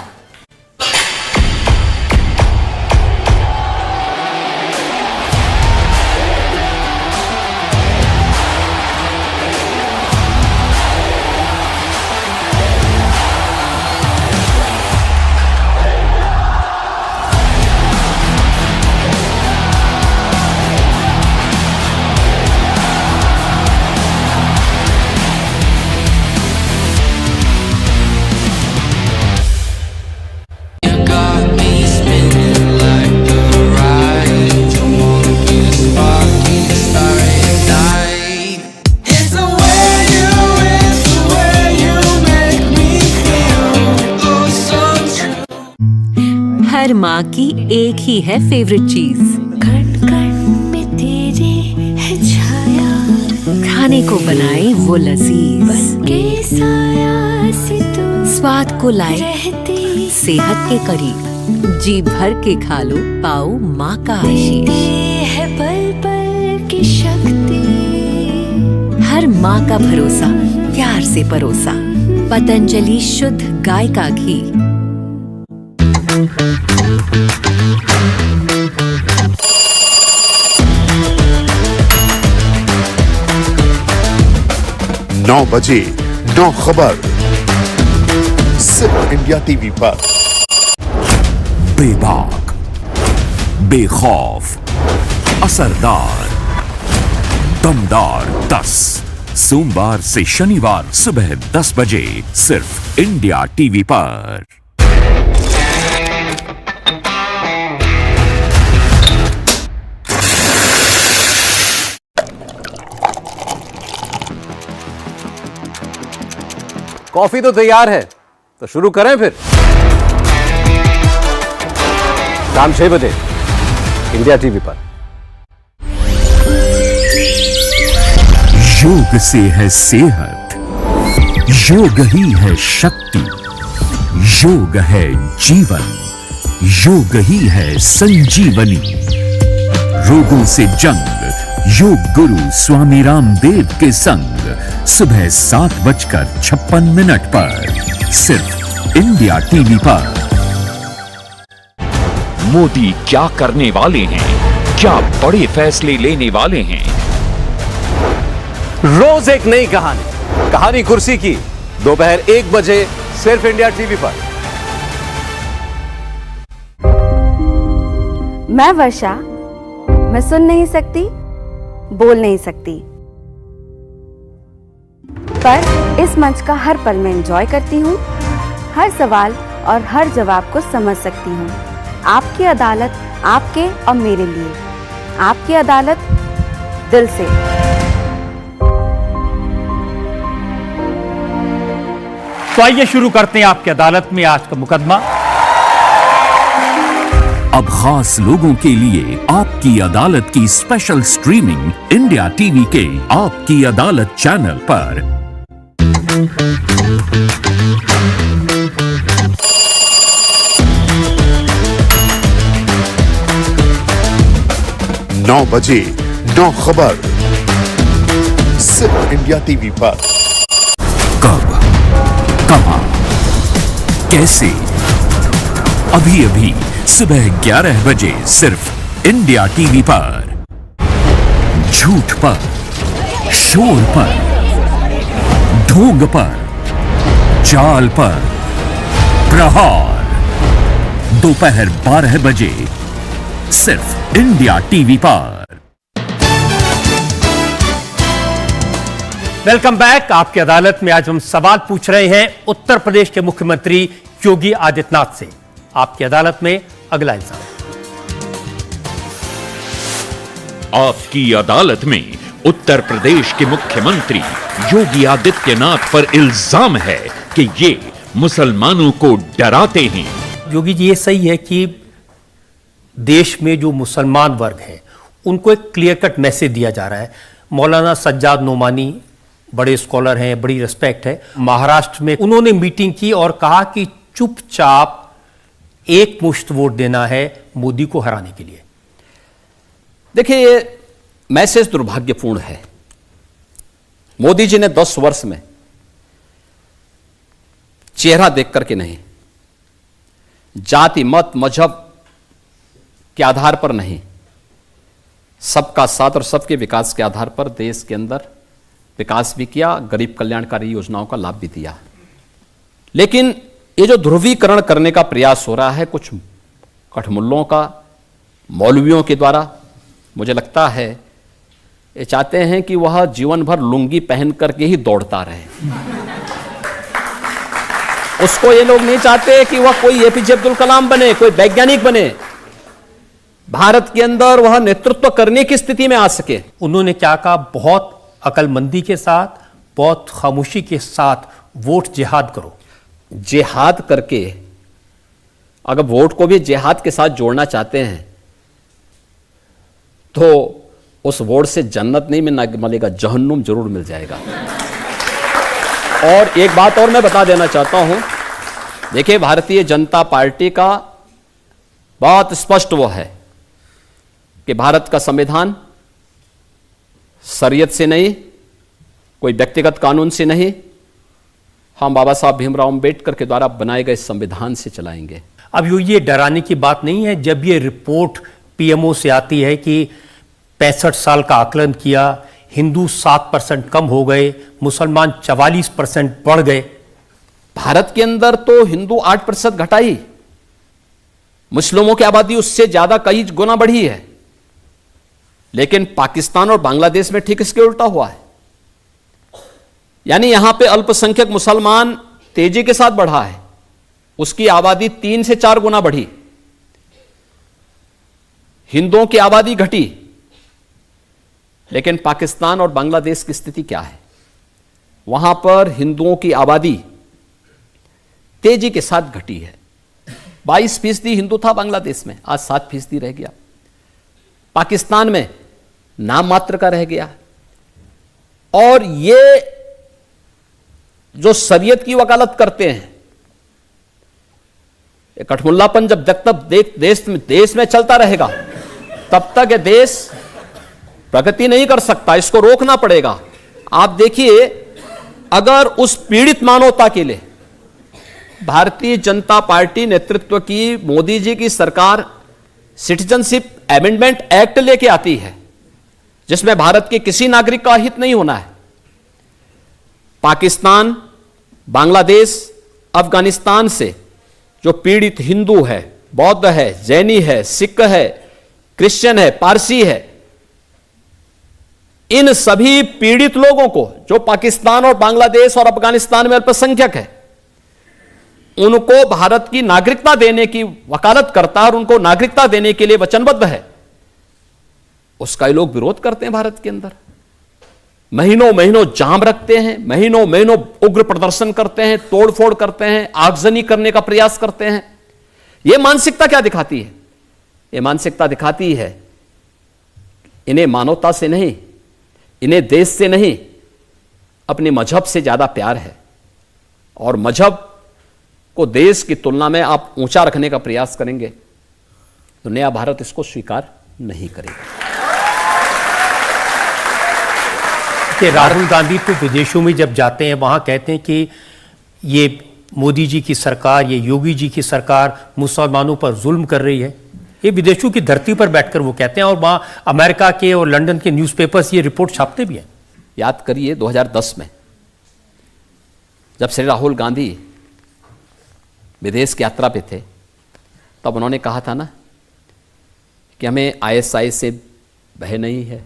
हर माँ की एक ही है फेवरेट चीज, कण कण में तेरे है छाया, खाने को बनाए वो लजीज, बनके साया से तू स्वाद को लाए रहती, सेहत के करीब, जी भर के खा लो पाओ माँ का आशीष। है पल पल की शक्ति, हर माँ का भरोसा प्यार से परोसा, पतंजलि शुद्ध गाय का घी। नौ बजे 9 खबर सिर्फ इंडिया टीवी पर। बेबाक, बेखौफ, असरदार, दमदार 10 सोमवार से शनिवार सुबह 10 बजे सिर्फ इंडिया टीवी पर। कॉफी तो तैयार है, तो शुरू करें फिर। शाम 6 बजे इंडिया टीवी पर। योग से है सेहत, योग ही है शक्ति, योग है जीवन, योग ही है संजीवनी। रोगों से जंग योग गुरु स्वामी रामदेव के संग सुबह 7:56 पर सिर्फ इंडिया टीवी पर। मोदी क्या करने वाले हैं, क्या बड़े फैसले लेने वाले हैं? रोज एक नई कहानी, कहानी कुर्सी की, दोपहर 1 बजे सिर्फ इंडिया टीवी पर। मैं वर्षा, मैं सुन नहीं सकती, बोल नहीं सकती, पर इस मंच का हर पल में एंजॉय करती हूँ, हर सवाल और हर जवाब को समझ सकती हूँ। आपकी अदालत आपके और मेरे लिए, आपकी अदालत दिल से। तो आइए शुरू करते हैं आपकी अदालत में आज का मुकदमा। अब खास लोगों के लिए आपकी अदालत की स्पेशल स्ट्रीमिंग इंडिया टीवी के आपकी अदालत चैनल पर। नौ बजे 9 खबर सिर्फ इंडिया टीवी पर। कब, कहां, कैसे? अभी अभी सुबह 11 बजे सिर्फ इंडिया टीवी पर। झूठ पर, शोर पर, ढोंग पर, चाल पर, प्रहार। दोपहर 12 बजे सिर्फ इंडिया टीवी पर। Welcome back. आपकी अदालत में आज हम सवाल पूछ रहे हैं उत्तर प्रदेश के मुख्यमंत्री योगी आदित्यनाथ से। आपकी अदालत में अगला इल्जाम। आपकी अदालत में उत्तर प्रदेश के मुख्यमंत्री योगी आदित्यनाथ पर इल्जाम है कि ये मुसलमानों को डराते हैं। योगी जी, ये सही है कि देश में जो मुसलमान वर्ग है उनको एक क्लियर कट मैसेज दिया जा रहा है। मौलाना सज्जाद नोमानी बड़े स्कॉलर हैं, बड़ी रिस्पेक्ट है। महाराष्ट्र में उन्होंने मीटिंग की और कहा कि चुपचाप एक मुश्त वोट देना है मोदी को हराने के लिए। देखिए, ये मैसेज दुर्भाग्यपूर्ण है। मोदी जी ने 10 वर्ष में चेहरा देख करके नहीं, जाति मत मजहब के आधार पर नहीं, सबका साथ और सबके विकास के आधार पर देश के अंदर विकास भी किया, गरीब कल्याणकारी योजनाओं का लाभ भी दिया। लेकिन ये जो ध्रुवीकरण करने का प्रयास हो रहा है कुछ कठमुल्लों का, मौलवियों के द्वारा, मुझे लगता है ये चाहते हैं कि वह जीवन भर लुंगी पहन करके ही दौड़ता रहे। उसको ये लोग नहीं चाहते कि वह कोई एपीजे अब्दुल कलाम बने, कोई वैज्ञानिक बने, भारत के अंदर वह नेतृत्व करने की स्थिति में आ सके। उन्होंने क्या कहा? बहुत अकलमंदी के साथ, बहुत खामोशी के साथ वोट जिहाद करो। जिहाद करके अगर वोट को भी जिहाद के साथ जोड़ना चाहते हैं तो उस वोट से जन्नत नहीं मिलेगा, जहन्नुम जरूर मिल जाएगा। और एक बात और मैं बता देना चाहता हूं, देखिए, भारतीय जनता पार्टी का बहुत स्पष्ट वो है कि भारत का संविधान शरीयत से नहीं, कोई व्यक्तिगत कानून से नहीं, हम बाबा साहब भीमराव अंबेडकर के द्वारा बनाए गए संविधान से चलाएंगे। अब ये डराने की बात नहीं है। जब ये रिपोर्ट पीएमओ से आती है कि 65 साल का आकलन किया, हिंदू 7% कम हो गए, मुसलमान 44% बढ़ गए। भारत के अंदर तो हिंदू 8% घटाई, मुस्लिमों की आबादी उससे ज्यादा कई गुना बढ़ी है। लेकिन पाकिस्तान और बांग्लादेश में ठीक इसके उल्टा हुआ है। यानी यहां पे अल्पसंख्यक मुसलमान तेजी के साथ बढ़ा है, उसकी आबादी 3 से 4 गुना बढ़ी। हिंदुओं की आबादी घटी। लेकिन पाकिस्तान और बांग्लादेश की स्थिति क्या है? वहां पर हिंदुओं की आबादी तेजी के साथ घटी है। 22% हिंदू था बांग्लादेश में, आज 7% रह गया। पाकिस्तान में नाम मात्र का रह गया। और ये जो शरीयत की वकालत करते हैं, कठमुल्लापन जब तक देश में चलता रहेगा तब तक ये देश प्रगति नहीं कर सकता, इसको रोकना पड़ेगा। आप देखिए, अगर उस पीड़ित मानवता के लिए भारतीय जनता पार्टी नेतृत्व की मोदी जी की सरकार सिटीजनशिप अमेंडमेंट एक्ट लेके आती है, जिसमें भारत के किसी नागरिक का हित नहीं होना है, पाकिस्तान, बांग्लादेश, अफगानिस्तान से जो पीड़ित हिंदू है, बौद्ध है, जैनी है, सिख है, क्रिश्चियन है, पारसी है, इन सभी पीड़ित लोगों को, जो पाकिस्तान और बांग्लादेश और अफगानिस्तान में अल्पसंख्यक है, उनको भारत की नागरिकता देने की वकालत करता है और उनको नागरिकता देने के लिए वचनबद्ध है, उसका ये लोग विरोध करते हैं। भारत के अंदर महीनों महीनों जाम रखते हैं, महीनों महीनों उग्र प्रदर्शन करते हैं, तोड़फोड़ करते हैं, आगजनी करने का प्रयास करते हैं। यह मानसिकता क्या दिखाती है? यह मानसिकता दिखाती है इन्हें मानवता से नहीं, इन्हें देश से नहीं, अपने मजहब से ज्यादा प्यार है। और मजहब को देश की तुलना में आप ऊंचा रखने का प्रयास करेंगे तो नया भारत इसको स्वीकार नहीं करेगा। कि राहुल गांधी तो विदेशों में जब जाते हैं वहां कहते हैं कि ये मोदी जी की सरकार, ये योगी जी की सरकार मुसलमानों पर जुल्म कर रही है। ये विदेशों की धरती पर बैठकर वो कहते हैं और वहां अमेरिका के और लंदन के न्यूज़पेपर्स ये रिपोर्ट छापते भी हैं। याद करिए 2010 में जब श्री राहुल गांधी विदेश की यात्रा पे थे, तब उन्होंने कहा था ना कि हमें आईएसआई से भय नहीं है,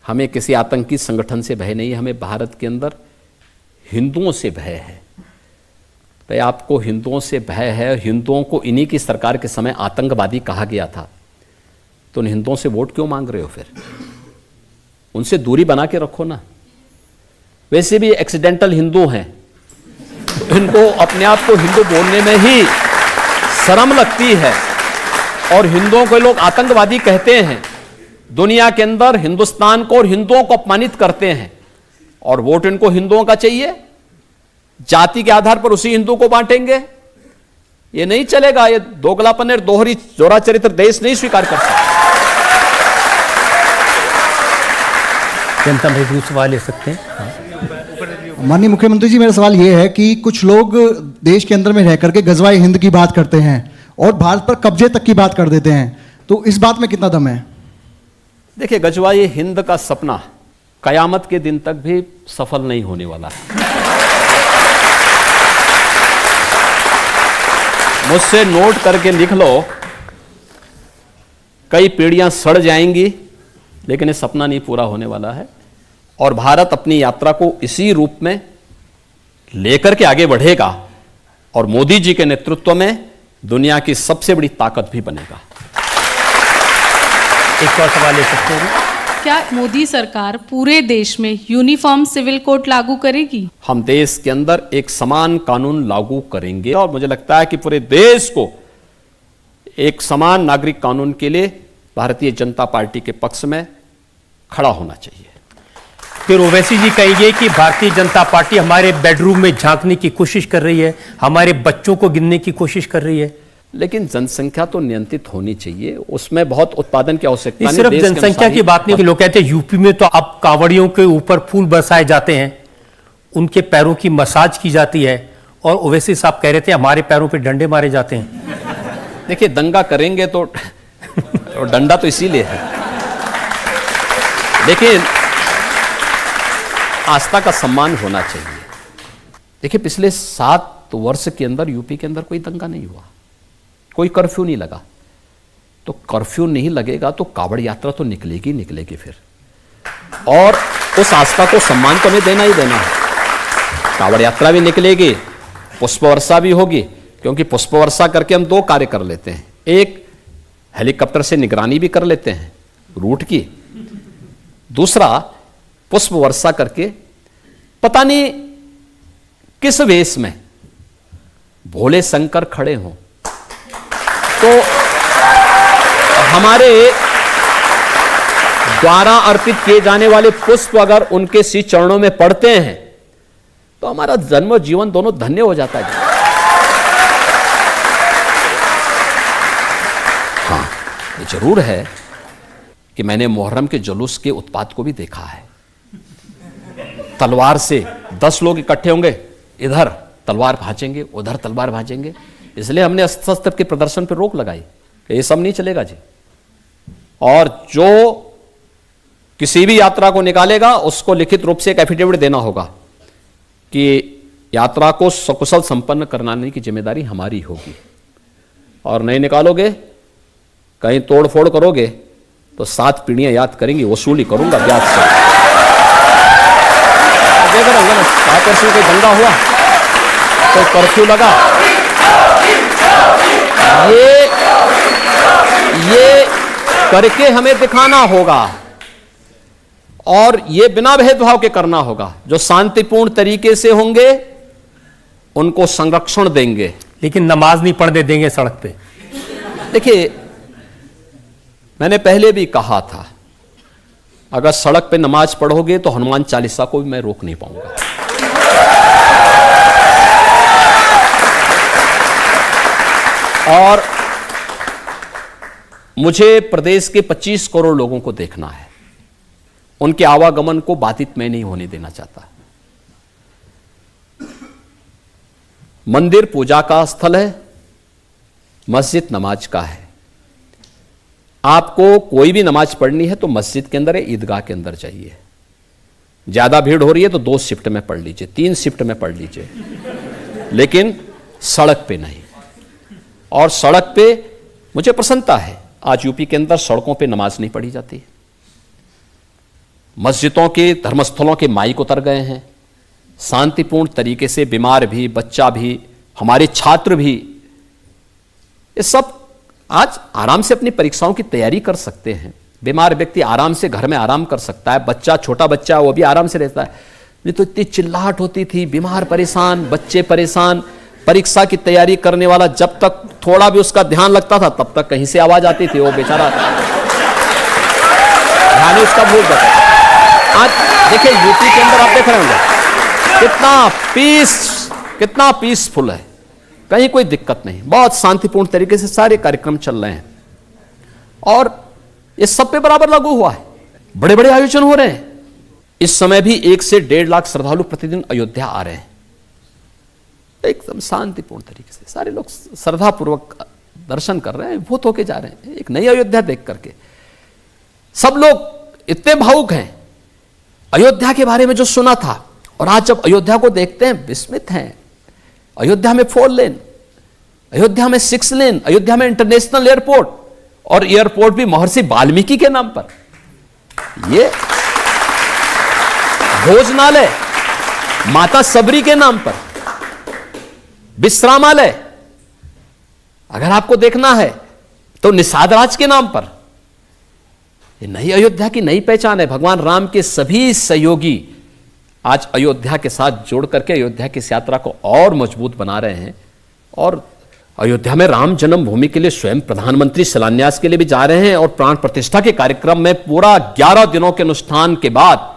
हमें किसी आतंकी संगठन से भय नहीं है, हमें भारत के अंदर हिंदुओं से भय है। तो आपको हिंदुओं से भय है, हिंदुओं को इन्हीं की सरकार के समय आतंकवादी कहा गया था, तो उन हिंदुओं से वोट क्यों मांग रहे हो? फिर उनसे दूरी बना के रखो ना। वैसे भी एक्सीडेंटल हिंदू हैं, इनको अपने आप को हिंदू बोलने में ही शर्म लगती है और हिंदुओं को लोग आतंकवादी कहते हैं। दुनिया के अंदर हिंदुस्तान को और हिंदुओं को अपमानित करते हैं और वोट इनको हिंदुओं का चाहिए। जाति के आधार पर उसी हिंदू को बांटेंगे, ये नहीं चलेगा। ये दोगलापन और दोहरी जोरा चरित्र देश नहीं स्वीकार कर सकता। जनता में सवाल ले सकते हैं। माननीय मुख्यमंत्री जी, मेरा सवाल यह है कि कुछ लोग देश के अंदर में रह करके गजवाए हिंद की बात करते हैं और भारत पर कब्जे तक की बात कर देते हैं, तो इस बात में कितना दम है? देखिए, गजवाए हिंद का सपना कयामत के दिन तक भी सफल नहीं होने वाला है। मुझसे नोट करके लिख लो, कई पीढ़ियां सड़ जाएंगी लेकिन ये सपना नहीं पूरा होने वाला है। और भारत अपनी यात्रा को इसी रूप में लेकर के आगे बढ़ेगा और मोदी जी के नेतृत्व में दुनिया की सबसे बड़ी ताकत भी बनेगा। एक और सवाल ले सकते हैं? क्या मोदी सरकार पूरे देश में यूनिफॉर्म सिविल कोड लागू करेगी? हम देश के अंदर एक समान कानून लागू करेंगे और मुझे लगता है कि पूरे देश को एक समान नागरिक कानून के लिए भारतीय जनता पार्टी के पक्ष में खड़ा होना चाहिए। फिर ओवैसी जी कहिए कि भारतीय जनता पार्टी हमारे बेडरूम में झांकने की कोशिश कर रही है, हमारे बच्चों को गिनने की कोशिश कर रही है। लेकिन जनसंख्या तो नियंत्रित होनी चाहिए, उसमें बहुत उत्पादन की आवश्यकता नहीं। सिर्फ जनसंख्या की बात नहीं, लोग कहते हैं यूपी में तो अब कांवड़ियों के ऊपर फूल बरसाए जाते हैं, उनके पैरों की मसाज की जाती है और ओवैसी साहब कह रहे थे हमारे पैरों पे डंडे मारे जाते हैं। देखिए, दंगा करेंगे तो डंडा तो इसीलिए है, लेकिन आस्था का सम्मान होना चाहिए। देखिए, पिछले 7 वर्ष के अंदर यूपी के अंदर कोई दंगा नहीं हुआ, कोई कर्फ्यू नहीं लगा। तो कर्फ्यू नहीं लगेगा तो कावड़ यात्रा तो निकलेगी फिर, और उस आस्था को सम्मान तो हमें देना ही देना है। कावड़ यात्रा भी निकलेगी, पुष्प वर्षा भी होगी, क्योंकि पुष्प वर्षा करके हम 2 कार्य कर लेते हैं। एक, हेलीकॉप्टर से निगरानी भी कर लेते हैं रूट की। दूसरा, पुष्प वर्षा करके पता नहीं किस वेश में भोले शंकर खड़े हों तो हमारे द्वारा अर्पित किए जाने वाले पुष्प अगर उनके श्री चरणों में पड़ते हैं तो हमारा जन्म जीवन दोनों धन्य हो जाता है। हाँ, ये जरूर है कि मैंने मुहर्रम के जुलूस के उत्पात को भी देखा है। तलवार से 10 लोग इकट्ठे होंगे, इधर तलवार भाजेंगे, उधर तलवार भाजेंगे, इसलिए हमने अस्त्र के प्रदर्शन पर रोक लगाई। ये सब नहीं चलेगा जी। और जो किसी भी यात्रा को निकालेगा उसको लिखित रूप से एक एफिडेविट देना होगा कि यात्रा को सकुशल संपन्न कराने की जिम्मेदारी हमारी होगी। और नहीं निकालोगे, कहीं तोड़ फोड़ करोगे तो 7 पीढ़ियां याद करेंगी, वसूली करूंगा ब्याज से। देख रहे होंगे ना, 7 में कोई दंगा हुआ, कोई कर्फ्यू लगा, ये करके हमें दिखाना होगा और ये बिना भेदभाव के करना होगा। जो शांतिपूर्ण तरीके से होंगे उनको संरक्षण देंगे, लेकिन नमाज नहीं पढ़ने देंगे सड़क पे। देखिए, मैंने पहले भी कहा था, अगर सड़क पे नमाज पढ़ोगे तो हनुमान चालीसा को भी मैं रोक नहीं पाऊंगा। और मुझे प्रदेश के 25 करोड़ लोगों को देखना है, उनके आवागमन को बाधित मैं नहीं होने देना चाहता। मंदिर पूजा का स्थल है, मस्जिद नमाज का है। आपको कोई भी नमाज पढ़नी है तो मस्जिद के अंदर या ईदगाह के अंदर जाइए। ज्यादा भीड़ हो रही है तो 2 शिफ्ट में पढ़ लीजिए, 3 शिफ्ट में पढ़ लीजिए, लेकिन सड़क पे नहीं। और सड़क पे मुझे प्रसन्नता है, आज यूपी के अंदर सड़कों पे नमाज नहीं पढ़ी जाती। मस्जिदों के, धर्मस्थलों के माइक उतर गए हैं, शांतिपूर्ण तरीके से बीमार भी, बच्चा भी, हमारे छात्र भी, ये सब आज आराम से अपनी परीक्षाओं की तैयारी कर सकते हैं। बीमार व्यक्ति आराम से घर में आराम कर सकता है, बच्चा, छोटा बच्चा, वो भी आराम से रहता है। नहीं तो इतनी चिल्लाहट होती थी, बीमार परेशान, बच्चे परेशान, परीक्षा की तैयारी करने वाला जब तक थोड़ा भी उसका ध्यान लगता था तब तक कहीं से आवाज आती थी, वो बेचारा ध्यान ही उसका भूल जाता। आज देखिए यूपी के अंदर आप देख रहे होंगे कितना पीसफुल है, कहीं कोई दिक्कत नहीं, बहुत शांतिपूर्ण तरीके से सारे कार्यक्रम चल रहे हैं और ये सब पे बराबर लागू हुआ है। बड़े बड़े आयोजन हो रहे हैं। इस समय भी 1 से 1.5 लाख श्रद्धालु प्रतिदिन अयोध्या आ रहे हैं, एकदम शांतिपूर्ण तरीके से सारे लोग श्रद्धापूर्वक दर्शन कर रहे हैं, भूत होके जा रहे हैं एक नई अयोध्या देख करके। सब लोग इतने भावुक हैं अयोध्या के बारे में जो सुना था, और आज जब अयोध्या को देखते हैं विस्मित हैं। अयोध्या में 4 लेन, अयोध्या में 6 लेन, अयोध्या में इंटरनेशनल एयरपोर्ट, और एयरपोर्ट भी महर्षि वाल्मीकि के नाम पर। ये भोजनालय माता सबरी के नाम पर, विश्रामालय अगर आपको देखना है तो निषाद राज के नाम पर। ये नई अयोध्या की नई पहचान है। भगवान राम के सभी सहयोगी आज अयोध्या के साथ जोड़ करके अयोध्या की इस यात्रा को और मजबूत बना रहे हैं। और अयोध्या में राम जन्मभूमि के लिए स्वयं प्रधानमंत्री शिलान्यास के लिए भी जा रहे हैं, और प्राण प्रतिष्ठा के कार्यक्रम में पूरा 11 दिनों के अनुष्ठान के बाद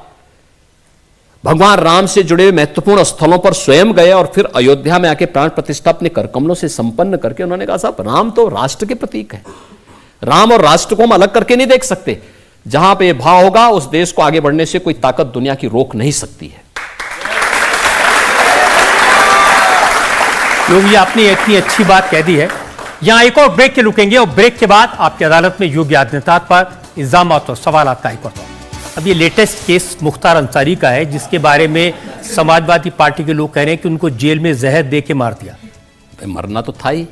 भगवान राम से जुड़े महत्वपूर्ण स्थलों पर स्वयं गए और फिर अयोध्या में आके प्राण प्रतिष्ठा अपने कर कमलों से संपन्न करके उन्होंने कहा, साहब राम तो राष्ट्र के प्रतीक है, राम और राष्ट्र को हम अलग करके नहीं देख सकते। जहां पे भाव होगा उस देश को आगे बढ़ने से कोई ताकत दुनिया की रोक नहीं सकती है। योगी, आपने इतनी अच्छी बात कह दी है। यहां एक और ब्रेक के रुकेंगे और ब्रेक के बाद आपकी अदालत में योगी आदित्यनाथ पर इल्जामात और सवालात का एक और दौर। अब ये लेटेस्ट केस मुख्तार अंसारी का है, जिसके बारे में समाजवादी पार्टी के लोग कह रहे हैं कि उनको जेल में जहर दे के मार दिया। मरना तो था ही।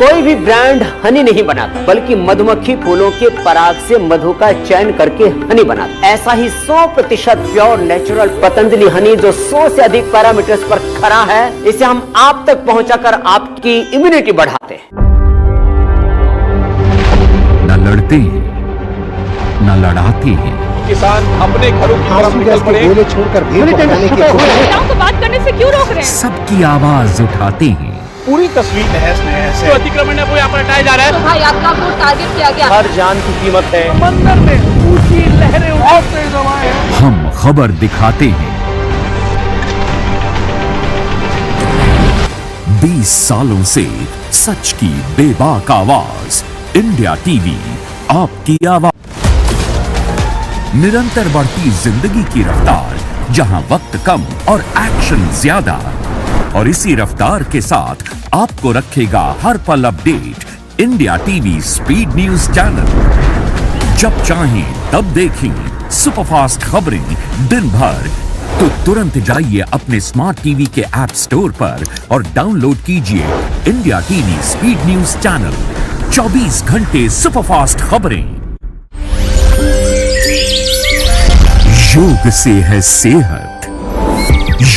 कोई भी ब्रांड हनी नहीं बनाता, बल्कि मधुमक्खी फूलों के पराग से मधु का चयन करके हनी बनाता। ऐसा ही 100% प्योर नेचुरल पतंजलि हनी जो 100 से अधिक पैरामीटर्स पर खरा है, इसे हम आप तक पहुंचाकर आपकी इम्यूनिटी बढ़ाते हैं। न लड़ते हैं, न लड़ाते हैं। किसान अपने घरों की तरफ निकल पड़े, गोले छोड़कर भीड़ पकड़ने को बात करने से क्यों रोक रहे हैं? सबकी आवाज उठाते हैं। पूरी तस्वीर नहस नहस है। तो अतिक्रमण है वो यहाँ पर हटाया जा रहा है। तो भाई आपका को टारगेट किया गया। हर जान की कीमत है। समंदर में ऊंची लहरें बहुत तेज हवाएं हैं। हम खबर दिखाते हैं। 20 सालों से सच की बेबाक आवाज, इंडिया टीवी, आपकी आवाज। निरंतर बढ़ती जिंदगी की रफ्तार, जहां वक्त कम और एक्शन ज्यादा, और इसी रफ्तार के साथ आपको रखेगा हर पल update. India TV speed news channel, जब चाहें तब देखें सुपरफास्ट खबरें दिन भर तो तुरंत जाइए अपने स्मार्ट टीवी के ऐप स्टोर पर और डाउनलोड कीजिए India TV speed news channel. 24 घंटे सुपरफास्ट खबरें। योग से है सेहत,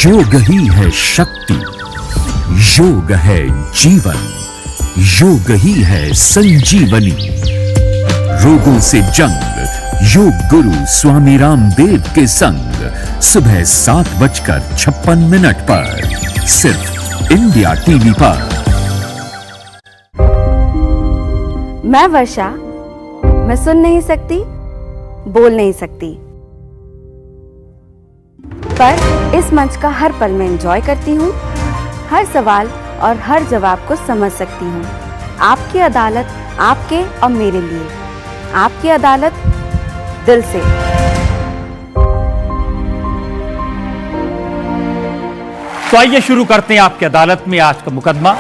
योग ही है शक्ति, योग है जीवन, योग ही है संजीवनी। रोगों से जंग योग गुरु स्वामी रामदेव के संग सुबह 7:56 पर सिर्फ इंडिया टीवी पर। मैं वर्षा, मैं सुन नहीं सकती, बोल नहीं सकती, पर इस मंच का हर पल में एंजॉय करती हूँ। हर सवाल और हर जवाब को समझ सकती हूँ। आपकी अदालत आपके और मेरे लिए, आपकी अदालत दिल से। तो आइए शुरू करते हैं आपकी अदालत में आज का मुकदमा।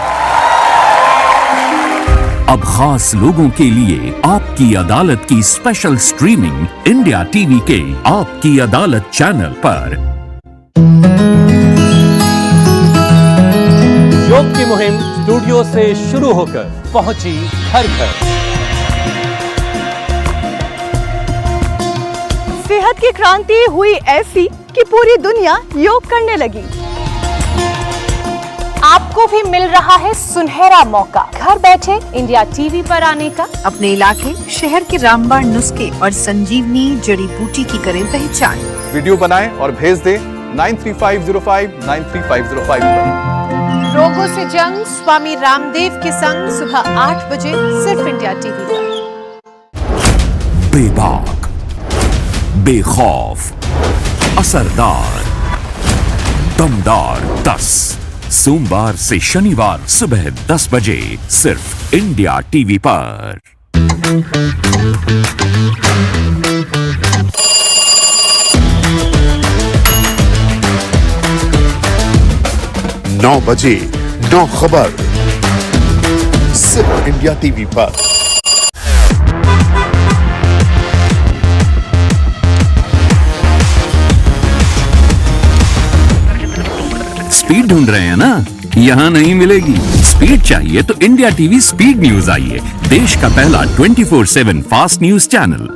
अब खास लोगों के लिए आपकी अदालत की स्पेशल स्ट्रीमिंग इंडिया टीवी के आपकी अदालत चैनल पर। योग की मुहिम स्टूडियो से शुरू होकर पहुंची घर घर। सेहत की क्रांति हुई ऐसी कि पूरी दुनिया योग करने लगी। आपको भी मिल रहा है सुनहरा मौका घर बैठे इंडिया टीवी पर आने का। अपने इलाके शहर के रामबाण नुस्खे और संजीवनी जड़ी बूटी की करें पहचान। वीडियो बनाएं और भेज दें 9350593505 पर। रोगों से जंग स्वामी रामदेव के संग सुबह 8 बजे सिर्फ इंडिया टीवी पर। बेबाक, बेखौफ, असरदार, दमदार 10 सोमवार से शनिवार सुबह 10 बजे सिर्फ इंडिया टीवी पर। 9 बजे 9 खबर सिर्फ इंडिया टीवी पर। स्पीड ढूंढ रहे हैं ना? यहाँ नहीं मिलेगी। स्पीड चाहिए तो इंडिया टीवी स्पीड न्यूज आइए, देश का पहला 24/7 फास्ट न्यूज चैनल।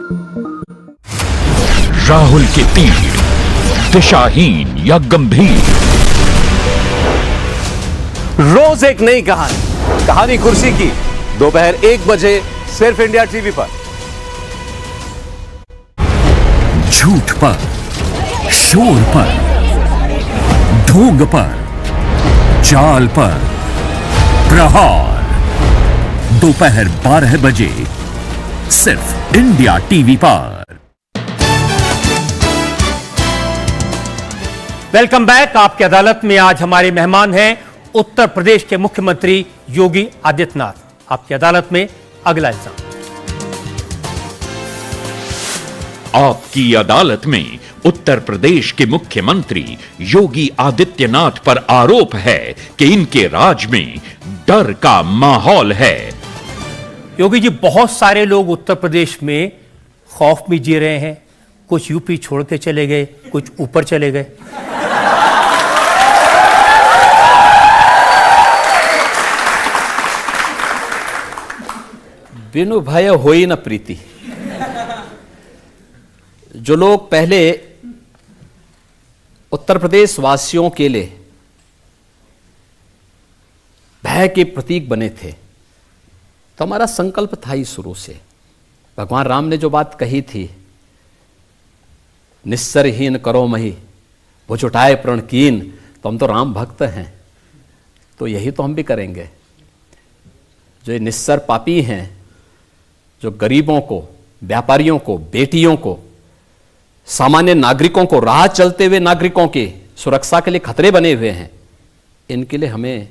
राहुल के तीर दिशाहीन या गंभीर, रोज एक नई कहानी, कहानी कुर्सी की, दोपहर 1 बजे सिर्फ इंडिया टीवी पर। झूठ पर, शोर पर, ढोंग पर, चाल पर, प्रहार दोपहर 12 बजे सिर्फ इंडिया टीवी पर। Welcome back. आपकी अदालत में आज हमारे मेहमान हैं उत्तर प्रदेश के मुख्यमंत्री योगी आदित्यनाथ। आपकी अदालत में अगला इल्जाम। आपकी अदालत में उत्तर प्रदेश के मुख्यमंत्री योगी आदित्यनाथ पर आरोप है कि इनके राज में डर का माहौल है। योगी जी, बहुत सारे लोग उत्तर प्रदेश में खौफ में जी रहे हैं। कुछ यूपी छोड़ के चले गए, कुछ ऊपर चले गए। बिनु भय होई न प्रीति। जो लोग पहले उत्तर प्रदेश वासियों के लिए भय के प्रतीक बने थे, तो हमारा संकल्प था ही शुरू से। भगवान राम ने जो बात कही थी, निस्सरहीन करो मही भुज उठाए प्रण कीन, तो हम तो राम भक्त हैं, तो यही तो हम भी करेंगे। जो ये निस्सर पापी हैं, जो गरीबों को, व्यापारियों को, बेटियों को, सामान्य नागरिकों को, राह चलते हुए नागरिकों की सुरक्षा के लिए खतरे बने हुए हैं, इनके लिए हमें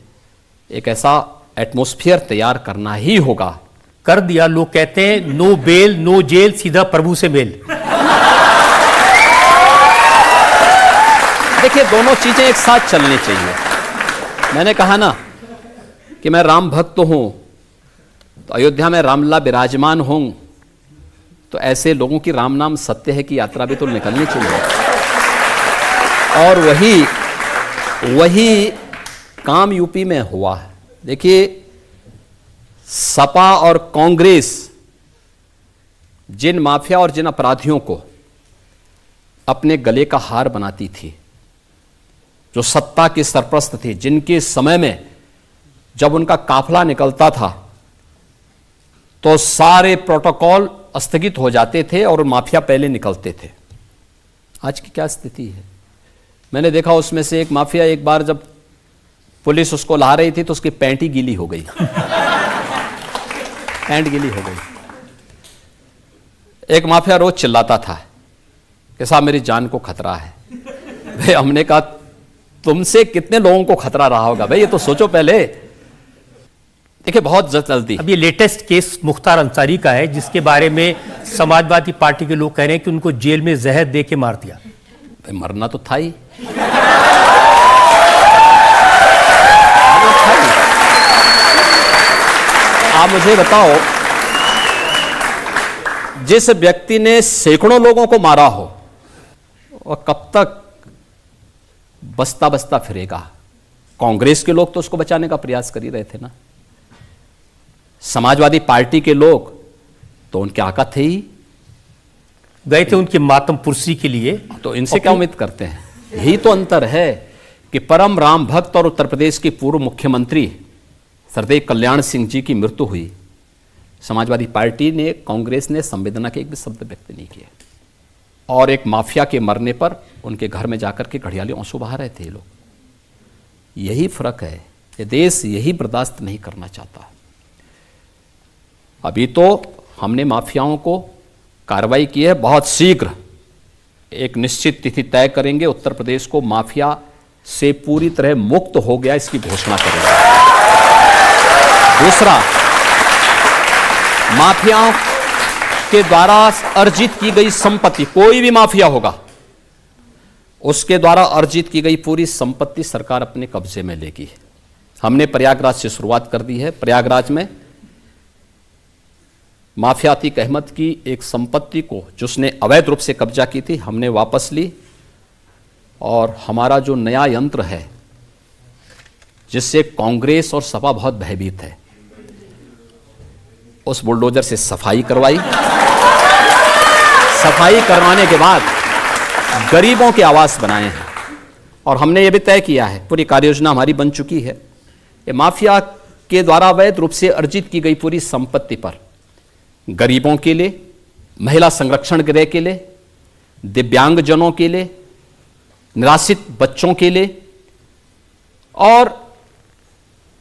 एक ऐसा एटमॉस्फेयर तैयार करना ही होगा। कर दिया। लोग कहते हैं नो बेल नो जेल, सीधा प्रभु से मेल। देखिए, दोनों चीजें एक साथ चलनी चाहिए। मैंने कहा ना कि मैं राम भक्त हूं, तो अयोध्या में रामलला विराजमान हों, तो ऐसे लोगों की राम नाम सत्य है की यात्रा भी तो निकलनी चाहिए। और वही काम यूपी में हुआ है। देखिए, सपा और कांग्रेस जिन माफिया और जिन अपराधियों को अपने गले का हार बनाती थी, जो सत्ता के सरप्रस्त थे, जिनके समय में जब उनका काफिला निकलता था तो सारे प्रोटोकॉल स्थगित हो जाते थे और माफिया पहले निकलते थे। आज की क्या स्थिति है? मैंने देखा उसमें से एक माफिया, एक बार जब पुलिस उसको ला रही थी तो उसकी पैंट ही गीली हो गई। पैंट गीली हो गई। एक माफिया रोज चिल्लाता था कि साहब मेरी जान को खतरा है। भाई हमने कहा तुमसे कितने लोगों को खतरा रहा होगा भाई, ये तो सोचो पहले। देखिए, बहुत जल्दी अब ये लेटेस्ट केस मुख्तार अंसारी का है, जिसके बारे में समाजवादी पार्टी के लोग कह रहे हैं कि उनको जेल में जहर दे के मार दिया। भाई मरना तो था ही। आप मुझे बताओ, जिस व्यक्ति ने सैकड़ों लोगों को मारा हो और कब तक बसता बसता फिरेगा? कांग्रेस के लोग तो उसको बचाने का प्रयास कर ही रहे थे ना। समाजवादी पार्टी के लोग तो उनके आका थे ही, गए थे उनकी मातम पुरसी के लिए। तो इनसे क्या उम्मीद करते हैं? यही तो अंतर है कि परम राम भक्त और उत्तर प्रदेश के पूर्व मुख्यमंत्री सरदेव कल्याण सिंह जी की मृत्यु हुई, समाजवादी पार्टी ने, कांग्रेस ने संवेदना के एक भी शब्द व्यक्त नहीं किए, और एक माफिया के मरने पर उनके घर में जाकर के घड़ियाली आंसू बहा रहे थे ये लोग। यही फर्क है। ये देश यही बर्दाश्त नहीं करना चाहता। अभी तो हमने माफियाओं को कार्रवाई की है, बहुत शीघ्र एक निश्चित तिथि तय करेंगे, उत्तर प्रदेश को माफिया से पूरी तरह मुक्त हो गया इसकी घोषणा करेंगे। दूसरा, माफियाओं के द्वारा अर्जित की गई संपत्ति, कोई भी माफिया होगा उसके द्वारा अर्जित की गई पूरी संपत्ति सरकार अपने कब्जे में लेगी। हमने प्रयागराज से शुरुआत कर दी है। प्रयागराज में माफिया अतीक अहमद की एक संपत्ति को, जिसने अवैध रूप से कब्जा की थी, हमने वापस ली, और हमारा जो नया यंत्र है जिससे कांग्रेस और सपा बहुत भयभीत है, उस बुलडोजर से सफाई करवाई। सफाई करवाने के बाद गरीबों के आवास बनाए हैं, और हमने ये भी तय किया है, पूरी कार्ययोजना हमारी बन चुकी है, ये माफिया के द्वारा अवैध रूप से अर्जित की गई पूरी संपत्ति पर गरीबों के लिए, महिला संरक्षण गृह के लिए, दिव्यांगजनों के लिए, निराश्रित बच्चों के लिए और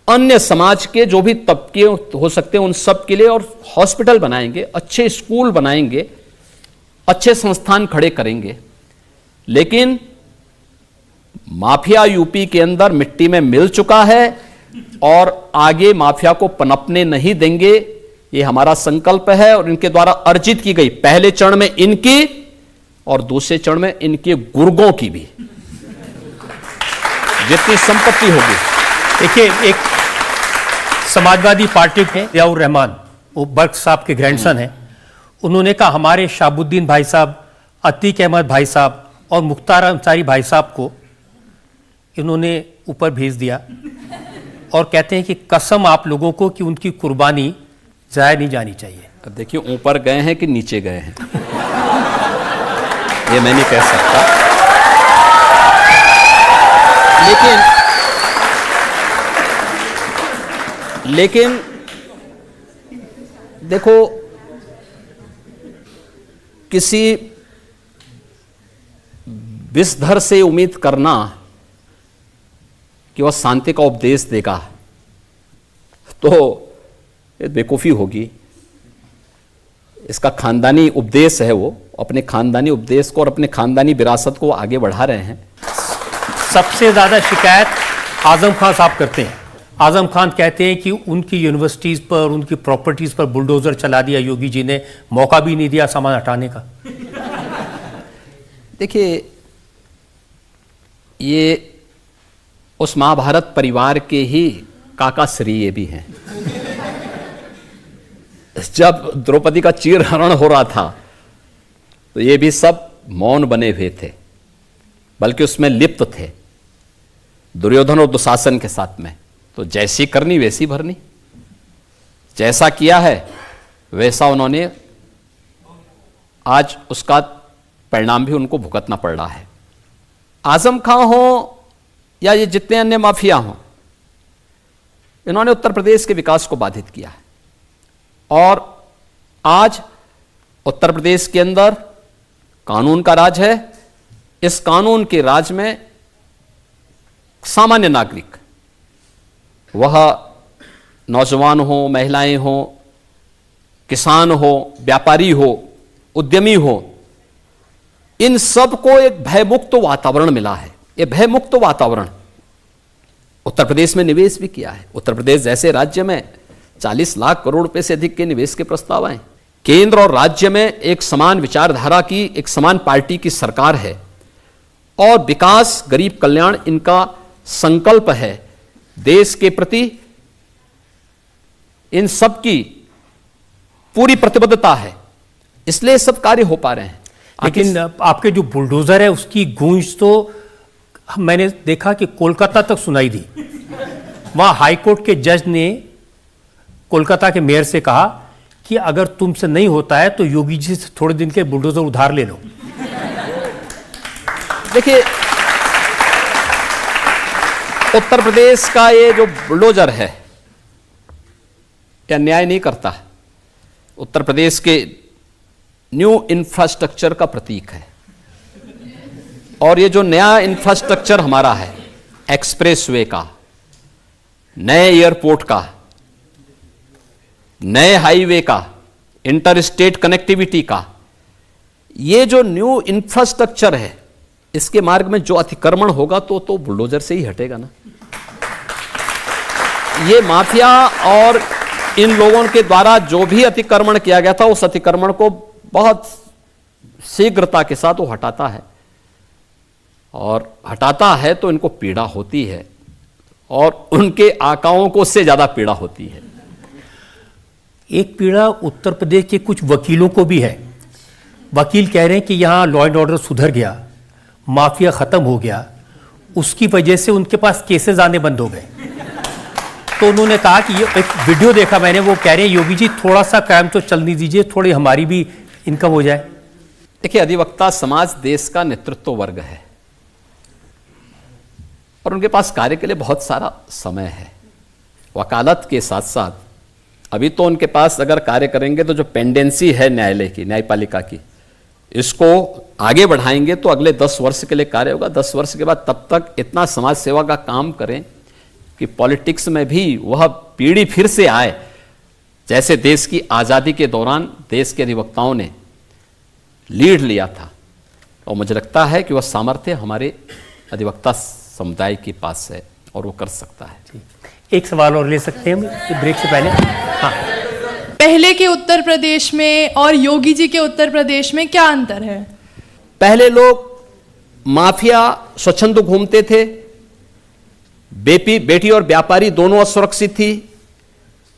अन्य समाज के जो भी तबके हो सकते हैं उन सब के लिए, और हॉस्पिटल बनाएंगे, अच्छे स्कूल बनाएंगे, अच्छे संस्थान खड़े करेंगे। लेकिन माफिया यूपी के अंदर मिट्टी में मिल चुका है और आगे माफिया को पनपने नहीं देंगे, ये हमारा संकल्प है। और इनके द्वारा अर्जित की गई, पहले चरण में इनकी और दूसरे चरण में इनके गुर्गों की भी जितनी संपत्ति होगी। देखिए, एक समाजवादी पार्टी के जियाउर रहमान, वो बर्क साहब के ग्रैंडसन हैं, उन्होंने कहा हमारे शाहबुद्दीन भाई साहब, अतीक अहमद भाई साहब और मुख्तार अंसारी भाई साहब को इन्होंने ऊपर भेज दिया, और कहते हैं कि कसम आप लोगों को कि उनकी कुर्बानी जाया नहीं जानी चाहिए। अब देखिए, ऊपर गए हैं कि नीचे गए हैं ये मैं नहीं कह सकता, लेकिन देखो, किसी विषधर से उम्मीद करना कि वह शांति का उपदेश देगा तो ये बेवकूफ़ी होगी। इसका खानदानी उपदेश है, वो अपने खानदानी उपदेश को और अपने खानदानी विरासत को आगे बढ़ा रहे हैं। सबसे ज़्यादा शिकायत आजम खान साहब करते हैं। आजम खान कहते हैं कि उनकी यूनिवर्सिटीज़ पर, उनकी प्रॉपर्टीज़ पर बुलडोज़र चला दिया योगी जी ने, मौका भी नहीं दिया सामान हटाने का। देखिए, ये उस महाभारत परिवार के ही काका श्री ये भी हैं। जब द्रौपदी का चीरहरण हो रहा था तो ये भी सब मौन बने हुए थे, बल्कि उसमें लिप्त थे दुर्योधन और दुशासन के साथ में। तो जैसी करनी वैसी भरनी, जैसा किया है वैसा उन्होंने आज उसका परिणाम भी उनको भुगतना पड़ रहा है। आजम खां हो या ये जितने अन्य माफिया हों, इन्होंने उत्तर प्रदेश के विकास को बाधित किया है। और आज उत्तर प्रदेश के अंदर कानून का राज है। इस कानून के राज में सामान्य नागरिक, वह नौजवान हो, महिलाएं हो, किसान हो, व्यापारी हो, उद्यमी हो, इन सबको एक भयमुक्त वातावरण मिला है। यह भयमुक्त वातावरण उत्तर प्रदेश में निवेश भी किया है। उत्तर प्रदेश जैसे राज्य में 40 लाख करोड़ रुपए से अधिक के निवेश के प्रस्ताव आए। केंद्र और राज्य में एक समान विचारधारा की, एक समान पार्टी की सरकार है और विकास, गरीब कल्याण इनका संकल्प है। देश के प्रति इन सब की पूरी प्रतिबद्धता है, इसलिए सब कार्य हो पा रहे हैं। लेकिन आपके जो बुलडोजर है उसकी गूंज तो मैंने देखा कि कोलकाता तक सुनाई दी। वहां हाईकोर्ट के जज ने कोलकाता के मेयर से कहा कि अगर तुमसे नहीं होता है तो योगी जी से थोड़े दिन के बुलडोजर उधार ले लो। देखिए, उत्तर प्रदेश का ये जो बुलडोजर है यह न्याय नहीं करता। उत्तर प्रदेश के न्यू इंफ्रास्ट्रक्चर का प्रतीक है। और ये जो नया इंफ्रास्ट्रक्चर हमारा है, एक्सप्रेसवे का, नए एयरपोर्ट का, नए हाईवे का, इंटर स्टेट कनेक्टिविटी का, ये जो न्यू इंफ्रास्ट्रक्चर है, इसके मार्ग में जो अतिक्रमण होगा तो बुलडोजर से ही हटेगा ना। ये माफिया और इन लोगों के द्वारा जो भी अतिक्रमण किया गया था, उस अतिक्रमण को बहुत शीघ्रता के साथ वो हटाता है। और हटाता है तो इनको पीड़ा होती है और उनके आकाओं को उससे ज्यादा पीड़ा होती है। एक पीड़ा उत्तर प्रदेश के कुछ वकीलों को भी है। वकील कह रहे हैं कि यहां लॉ एंड ऑर्डर सुधर गया, माफिया खत्म हो गया, उसकी वजह से उनके पास केसेस आने बंद हो गए। तो उन्होंने कहा कि ये एक वीडियो देखा मैंने, वो कह रहे हैं योगी जी थोड़ा सा क्राइम तो चलने दीजिए, थोड़ी हमारी भी इनकम हो जाए। देखिए, अधिवक्ता समाज देश का नेतृत्व वर्ग है और उनके पास कार्य के लिए बहुत सारा समय है। वकालत के साथ साथ अभी तो उनके पास अगर कार्य करेंगे तो जो पेंडेंसी है न्यायालय की, न्यायपालिका की, इसको आगे बढ़ाएंगे तो अगले 10 वर्ष के लिए कार्य होगा। 10 वर्ष के बाद तब तक इतना समाज सेवा का काम करें कि पॉलिटिक्स में भी वह पीढ़ी फिर से आए जैसे देश की आज़ादी के दौरान देश के अधिवक्ताओं ने लीड लिया था। और मुझे लगता है कि वह सामर्थ्य हमारे अधिवक्ता समुदाय के पास है और वो कर सकता है। एक सवाल और ले सकते हैं हम ब्रेक से पहले? हाँ। पहले के उत्तर प्रदेश में और योगी जी के उत्तर प्रदेश में क्या अंतर है? पहले लोग माफिया स्वच्छंद घूमते थे, बेटी और व्यापारी दोनों असुरक्षित थी,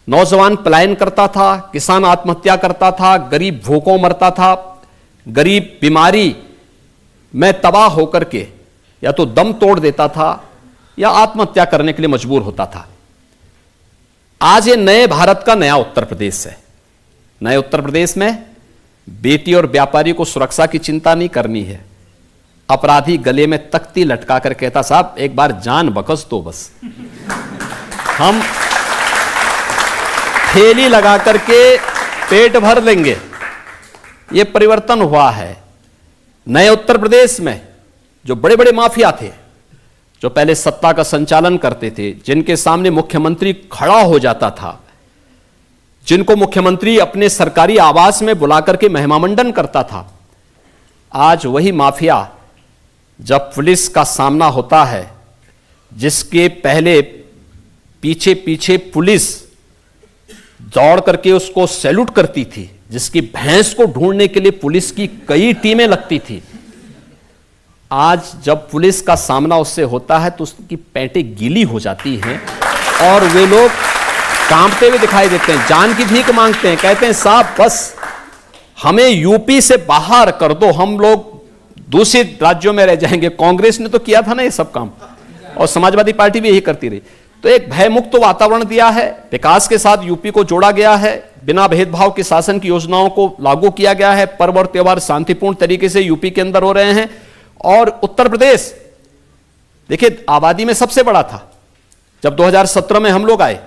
नौजवान पलायन करता था, किसान आत्महत्या करता था, गरीब भूखों मरता था, गरीब बीमारी में तबाह होकर के या तो दम तोड़ देता था या आत्महत्या करने के लिए मजबूर होता था। आज ये नए भारत का नया उत्तर प्रदेश है। नए उत्तर प्रदेश में बेटी और व्यापारी को सुरक्षा की चिंता नहीं करनी है। अपराधी गले में तख्ती लटका कर कहता, साहब एक बार जान बख्श दो, बस हम थैली लगा करके पेट भर लेंगे। ये परिवर्तन हुआ है। नए उत्तर प्रदेश में जो बड़े बड़े माफिया थे, जो पहले सत्ता का संचालन करते थे, जिनके सामने मुख्यमंत्री खड़ा हो जाता था, जिनको मुख्यमंत्री अपने सरकारी आवास में बुला करके महिमामंडन करता था, आज वही माफिया जब पुलिस का सामना होता है, जिसके पहले पीछे पीछे पुलिस दौड़ करके उसको सैल्यूट करती थी, जिसकी भैंस को ढूंढने के लिए पुलिस की कई टीमें लगती थी, आज जब पुलिस का सामना उससे होता है तो उसकी पैंटें गीली हो जाती हैं और वे लोग कांपते हुए दिखाई देते हैं, जान की भीख मांगते हैं, कहते हैं साहब बस हमें यूपी से बाहर कर दो, हम लोग दूषित राज्यों में रह जाएंगे। कांग्रेस ने तो किया था ना ये सब काम, और समाजवादी पार्टी भी यही करती रही। तो एक भयमुक्त वातावरण दिया है, विकास के साथ यूपी को जोड़ा गया है, बिना भेदभाव के शासन की योजनाओं को लागू किया गया है, पर्व और त्योहार शांतिपूर्ण तरीके से यूपी के अंदर हो रहे हैं। और उत्तर प्रदेश देखिए आबादी में सबसे बड़ा था जब 2017 में हम लोग आए।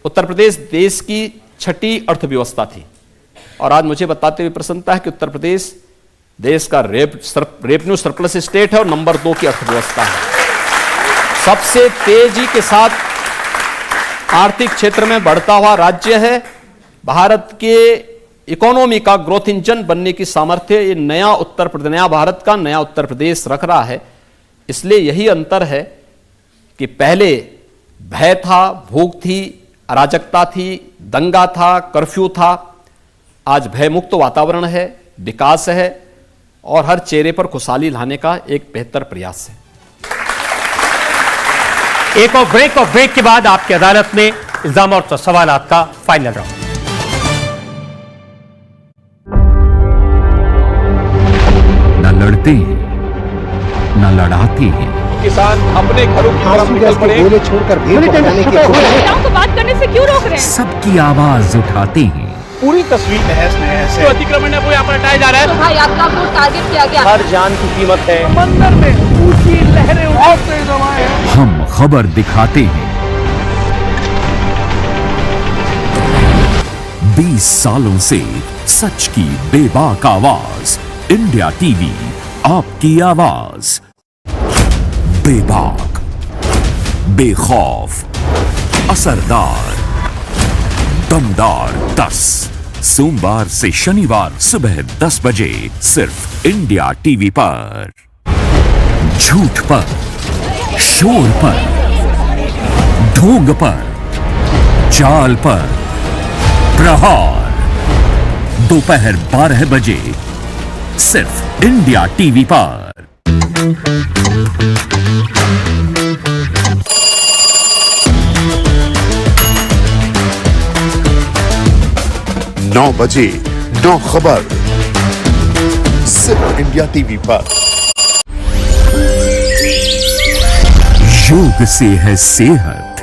उत्तर प्रदेश देश की 6ठी अर्थव्यवस्था थी, और आज मुझे बताते हुए प्रसन्नता है कि उत्तर प्रदेश देश का रेवेन्यू सरप्लस स्टेट है और नंबर 2 की अर्थव्यवस्था है। सबसे तेजी के साथ आर्थिक क्षेत्र में बढ़ता हुआ राज्य है। भारत के इकोनॉमी का ग्रोथ इंजन बनने की सामर्थ्य ये नया भारत का नया उत्तर प्रदेश रख रहा है। इसलिए यही अंतर है कि पहले भय था, भूख थी, अराजकता थी, दंगा था, कर्फ्यू था। आज भयमुक्त वातावरण है, विकास है और हर चेहरे पर खुशहाली लाने का एक बेहतर प्रयास है। एक और ब्रेक के बाद आपकी अदालत में इल्जाम और सवालात का फाइनल राउंड। न लड़ते हैं न लड़ाते हैं, किसान अपने घरों की तरफ निकल पड़े, गोले छोड़कर महिलाओं को बात करने से क्यों रोक रहे हैं? सबकी आवाज उठाते हैं। पूरी तस्वीर तहस नहस है। तो अतिक्रमण आपको यहाँ पर हटाया जा रहा है। तो भाई आपका आपको टारगेट किया गया। हर जान की कीमत है। समंदर में ऊंची लहरें उठते हुए हम खबर दिखाते हैं। 20 सालों से सच की बेबाक आवाज, इंडिया टीवी, आपकी आवाज। बेबाक, बेखौफ, असरदार, दमदार 10 सोमवार से शनिवार सुबह 10 बजे सिर्फ इंडिया टीवी पर। झूठ पर, शोर पर, ढोंग पर, चाल पर, प्रहार दोपहर 12 बजे सिर्फ इंडिया टीवी पर। 9 बजे 9 खबर सिर्फ इंडिया टीवी पर। योग से है सेहत,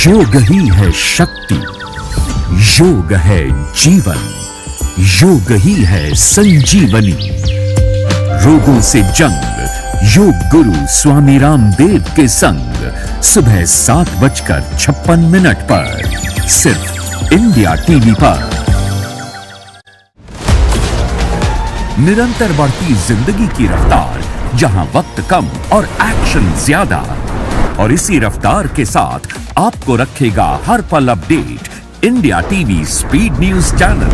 योग ही है शक्ति, योग है जीवन, योग ही है संजीवनी। रोगों से जंग योग गुरु स्वामी रामदेव के संग सुबह 7:56 पर सिर्फ इंडिया टीवी पर। निरंतर बढ़ती जिंदगी की रफ्तार, जहां वक्त कम और एक्शन ज्यादा, और इसी रफ्तार के साथ आपको रखेगा हर पल update India TV speed news channel.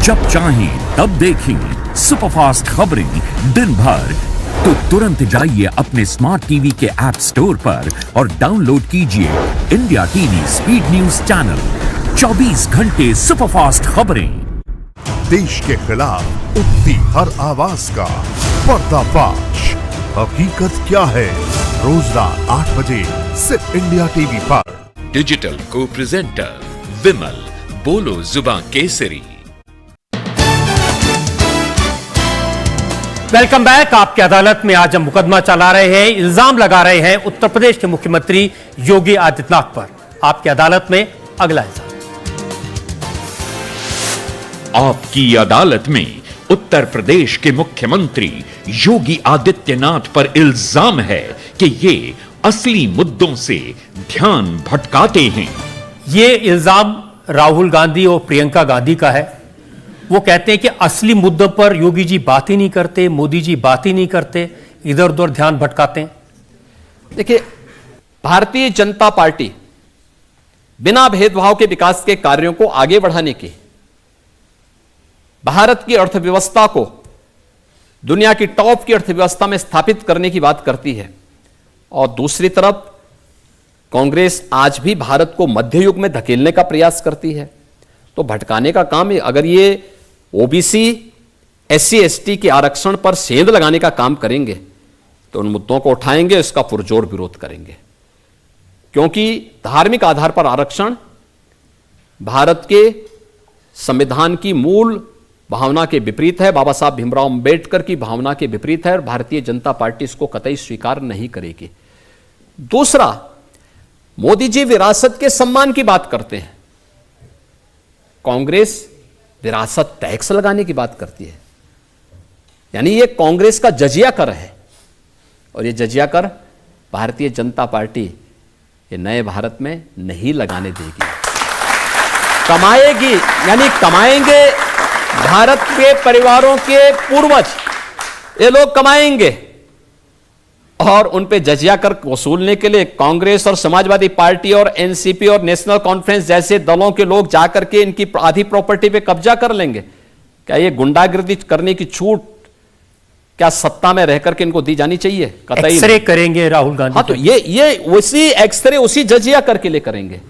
जब चाहें तब देखें सुपरफास्ट खबरें दिन भर, तो तुरंत जाइए अपने स्मार्ट टीवी के ऐप स्टोर पर और डाउनलोड कीजिए India TV speed news channel. 24 घंटे सुपरफास्ट खबरें। देश के खिलाफ उठती हर आवाज का पर्दाफाश, हकीकत क्या है, रोज रात 8 बजे सिर्फ इंडिया टीवी पर। डिजिटल को प्रेजेंटर विमल, बोलो जुबान केसरी। Welcome back. आपकी अदालत में आज हम मुकदमा चला रहे हैं, इल्जाम लगा रहे हैं उत्तर प्रदेश के मुख्यमंत्री योगी आदित्यनाथ पर। आपकी अदालत में अगला इल्जाम। आपकी अदालत में उत्तर प्रदेश के मुख्यमंत्री योगी आदित्यनाथ पर इल्जाम है कि ये असली मुद्दों से ध्यान भटकाते हैं। ये इल्जाम राहुल गांधी और प्रियंका गांधी का है। वो कहते हैं कि असली मुद्दों पर योगी जी बात ही नहीं करते, मोदी जी बात ही नहीं करते, इधर उधर ध्यान भटकाते हैं। देखिए, भारतीय जनता पार्टी बिना भेदभाव के विकास के कार्यों को आगे बढ़ाने की, भारत की अर्थव्यवस्था को दुनिया की टॉप की अर्थव्यवस्था में स्थापित करने की बात करती है, और दूसरी तरफ कांग्रेस आज भी भारत को मध्य युग में धकेलने का प्रयास करती है। तो भटकाने का काम है। अगर ये ओबीसी, एससी, एसटी के आरक्षण पर सेंध लगाने का काम करेंगे तो उन मुद्दों को उठाएंगे, इसका पुरजोर विरोध करेंगे, क्योंकि धार्मिक आधार पर आरक्षण भारत के संविधान की मूल भावना के विपरीत है, बाबा साहब भीमराव अंबेडकर की भावना के विपरीत है और भारतीय जनता पार्टी इसको कतई स्वीकार नहीं करेगी। दूसरा, मोदी जी विरासत के सम्मान की बात करते हैं, कांग्रेस विरासत टैक्स लगाने की बात करती है। यानी ये कांग्रेस का जजिया कर है और ये जजिया कर भारतीय जनता पार्टी ये नए भारत में नहीं लगाने देगी। कमाएगी, यानी कमाएंगे भारत के परिवारों के पूर्वज, ये लोग कमाएंगे और उन पे जजिया कर वसूलने के लिए कांग्रेस और समाजवादी पार्टी और एनसीपी और नेशनल कॉन्फ्रेंस जैसे दलों के लोग जाकर के इनकी आधी प्रॉपर्टी पे कब्जा कर लेंगे। क्या ये गुंडागिर्दी करने की छूट क्या सत्ता में रहकर के इनको दी जानी चाहिए? कतई एक्सरे करेंगे राहुल गांधी। हाँ, तो ये उसी एक्सरे उसी जजिया कर के लिए करेंगे,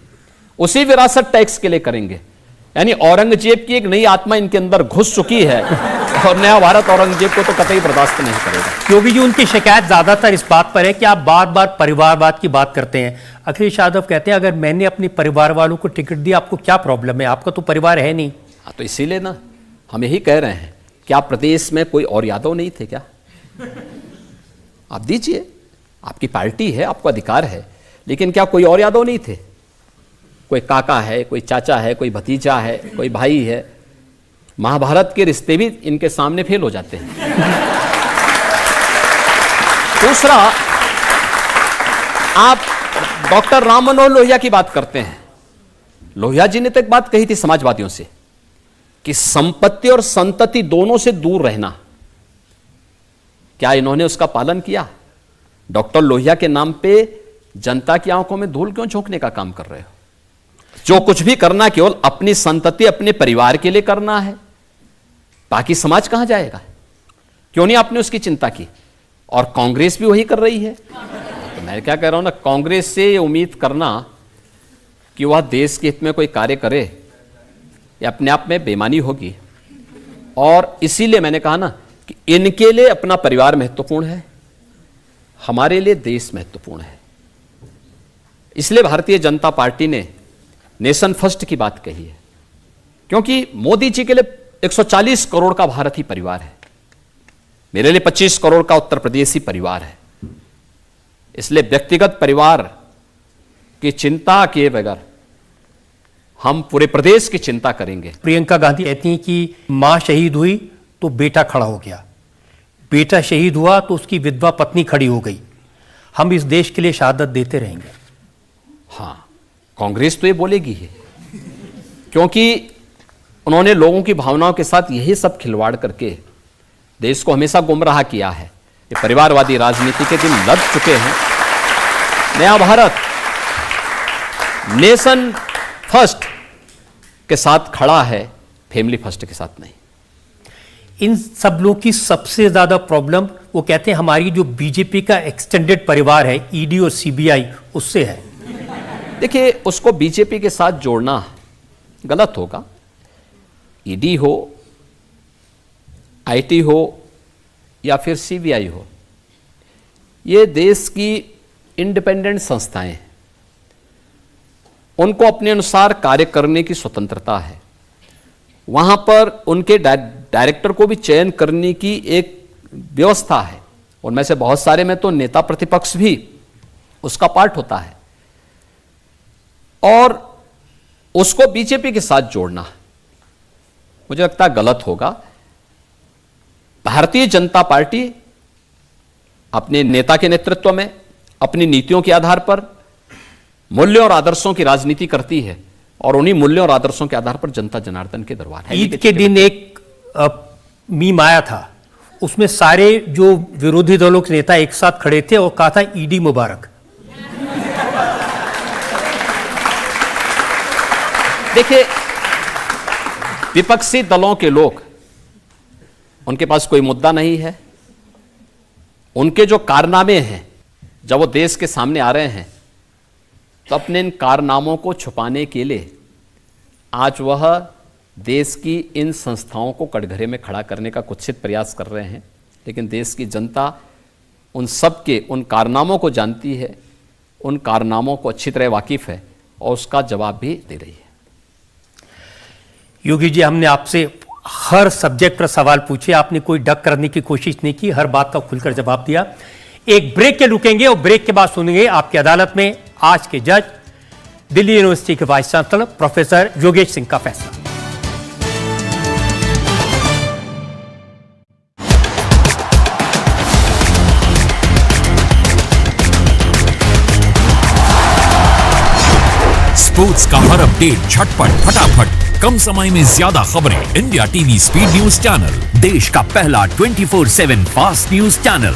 उसी विरासत टैक्स के लिए करेंगे। यानी औरंगजेब की एक नई आत्मा इनके अंदर घुस चुकी है और नया भारत औरंगजेब को तो कतई बर्दाश्त नहीं करेगा। योगी जी, उनकी शिकायत ज्यादातर इस बात पर है कि आप बार बार परिवारवाद की बात करते हैं। अखिलेश यादव कहते हैं अगर मैंने अपने परिवार वालों को टिकट दिया, आपको क्या प्रॉब्लम है? आपका तो परिवार है नहीं। हाँ, तो इसीलिए ना हम यही कह रहे हैं, क्या प्रदेश में कोई और यादव नहीं थे क्या? आप दीजिए, आपकी पार्टी है, आपको अधिकार है, लेकिन क्या कोई और यादव नहीं थे? कोई काका है, कोई चाचा है, कोई भतीजा है, कोई भाई है। महाभारत के रिश्ते भी इनके सामने फेल हो जाते हैं। दूसरा, आप डॉक्टर राम मनोहर लोहिया की बात करते हैं। लोहिया जी ने तो एक बात कही थी समाजवादियों से कि संपत्ति और संतति दोनों से दूर रहना। क्या इन्होंने उसका पालन किया? डॉक्टर लोहिया के नाम पे जनता की आंखों में धूल क्यों झोंकने का काम कर रहे हो? जो कुछ भी करना केवल अपनी संतति, अपने परिवार के लिए करना है, बाकी समाज कहां जाएगा? क्यों नहीं आपने उसकी चिंता की? और कांग्रेस भी वही कर रही है। तो मैं क्या कह रहा हूं ना, कांग्रेस से ये उम्मीद करना कि वह देश के हित में कोई कार्य करे, ये अपने आप में बेईमानी होगी। और इसीलिए मैंने कहा ना कि इनके लिए अपना परिवार महत्वपूर्ण है, हमारे लिए देश महत्वपूर्ण है। इसलिए भारतीय जनता पार्टी ने नेशन फर्स्ट की बात कही है, क्योंकि मोदी जी के लिए 140 करोड़ का भारतीय परिवार है, मेरे लिए 25 करोड़ का उत्तर प्रदेशी परिवार है। इसलिए व्यक्तिगत परिवार की चिंता किए बगैर हम पूरे प्रदेश की चिंता करेंगे। प्रियंका गांधी कहती हैं कि मां शहीद हुई तो बेटा खड़ा हो गया, बेटा शहीद हुआ तो उसकी विधवा पत्नी खड़ी हो गई। हम इस देश के लिए शहादत देते रहेंगे। हाँ, कांग्रेस तो ये बोलेगी ही, क्योंकि उन्होंने लोगों की भावनाओं के साथ यही सब खिलवाड़ करके देश को हमेशा गुमराह किया है। ये परिवारवादी राजनीति के दिन लग चुके हैं। नया भारत नेशन फर्स्ट के साथ खड़ा है, फैमिली फर्स्ट के साथ नहीं। इन सब लोगों की सबसे ज्यादा प्रॉब्लम, वो कहते हैं हमारी जो बीजेपी का एक्सटेंडेड परिवार है, ईडी और सीबीआई, उससे है। देखिए, उसको बीजेपी के साथ जोड़ना गलत होगा। ईडी हो, आईटी हो या फिर सीबीआई हो, ये देश की इंडिपेंडेंट संस्थाएं हैं, उनको अपने अनुसार कार्य करने की स्वतंत्रता है। वहां पर उनके डायरेक्टर को भी चयन करने की एक व्यवस्था है। उनमें से बहुत सारे में तो नेता प्रतिपक्ष भी उसका पार्ट होता है, और उसको बीजेपी के साथ जोड़ना मुझे लगता है गलत होगा। भारतीय जनता पार्टी अपने नेता के नेतृत्व में अपनी नीतियों के आधार पर मूल्यों और आदर्शों की राजनीति करती है, और उन्हीं मूल्यों और आदर्शों के आधार पर जनता जनार्दन के दरबार है। ईद के दिन एक मीम आया था, उसमें सारे जो विरोधी दलों के नेता एक साथ खड़े थे और कहा था ईडी मुबारक। देखिए, विपक्षी दलों के लोग, उनके पास कोई मुद्दा नहीं है। उनके जो कारनामे हैं, जब वो देश के सामने आ रहे हैं, तो अपने इन कारनामों को छुपाने के लिए आज वह देश की इन संस्थाओं को कटघरे में खड़ा करने का कुत्सित प्रयास कर रहे हैं। लेकिन देश की जनता उन सब के उन कारनामों को जानती है, उन कारनामों को अच्छी तरह वाकिफ है, और उसका जवाब भी दे रही है। योगी जी, हमने आपसे हर सब्जेक्ट पर सवाल पूछे, आपने कोई डक करने की कोशिश नहीं की, हर बात का खुलकर जवाब दिया। एक ब्रेक के रुकेंगे और ब्रेक के बाद सुनेंगे आपकी अदालत में आज के जज दिल्ली यूनिवर्सिटी के vice chancellor professor Yogesh Singh का फैसला। स्पोर्ट्स का हर अपडेट झटपट फटाफट, कम समय में ज्यादा खबरें। India TV speed news channel, देश का पहला 24/7 फास्ट न्यूज चैनल।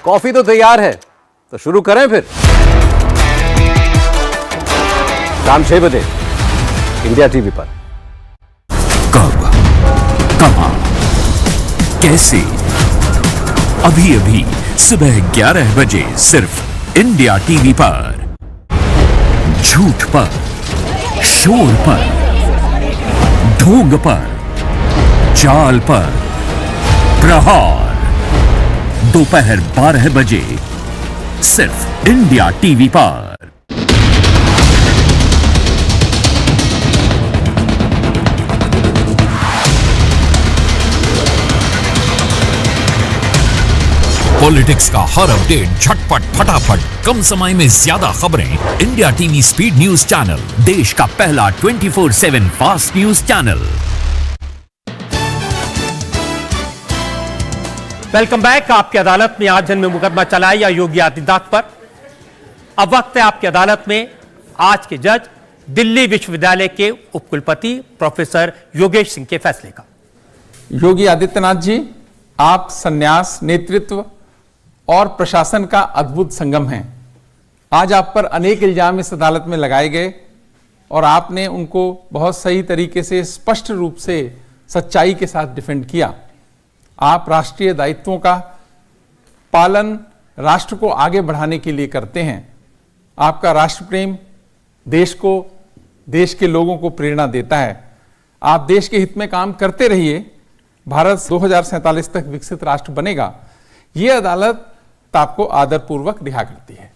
कॉफी तो तैयार है, तो शुरू करें फिर। शाम 6 बजे इंडिया टीवी पर। कब, कहां, कैसे? अभी अभी सुबह 11 बजे सिर्फ इंडिया टीवी पर। झूठ पर, शोर पर, ढोंग पर, चाल पर, प्रहार दोपहर 12 बजे सिर्फ इंडिया टीवी पर। पॉलिटिक्स का हर अपडेट झटपट फटाफट, कम समय में ज्यादा खबरें। India TV speed news channel, देश का पहला 24/7 fast news channel. Welcome back. आपकी अदालत में आज जन्म मुकदमा चलाया योगी आदित्यनाथ पर। अब वक्त है आपकी अदालत में आज के जज दिल्ली विश्वविद्यालय के उपकुलपति प्रोफेसर योगेश सिंह के फैसले का। योगी आदित्यनाथ जी, आप संन्यास, नेतृत्व और प्रशासन का अद्भुत संगम हैं। आज आप पर अनेक इल्जाम इस अदालत में लगाए गए और आपने उनको बहुत सही तरीके से, स्पष्ट रूप से, सच्चाई के साथ डिफेंड किया। आप राष्ट्रीय दायित्वों का पालन राष्ट्र को आगे बढ़ाने के लिए करते हैं। आपका राष्ट्र प्रेम देश को, देश के लोगों को प्रेरणा देता है। आप देश के हित में काम करते रहिए। भारत 2047 तक विकसित राष्ट्र बनेगा। ये अदालत आपको आदरपूर्वक रिहा करती है।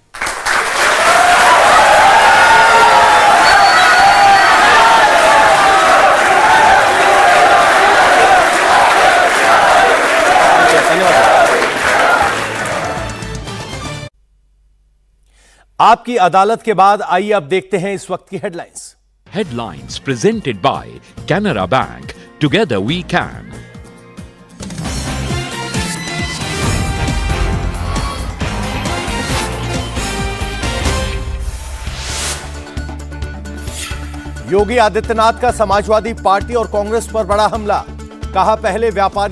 आपकी अदालत के बाद आइए अब देखते हैं इस वक्त की headlines. Headlines presented by Canara Bank. Together we can. Yogi Adityanath का समाजवादी पार्टी और कांग्रेस पर बड़ा हमला। कहा, पहले व्यापारी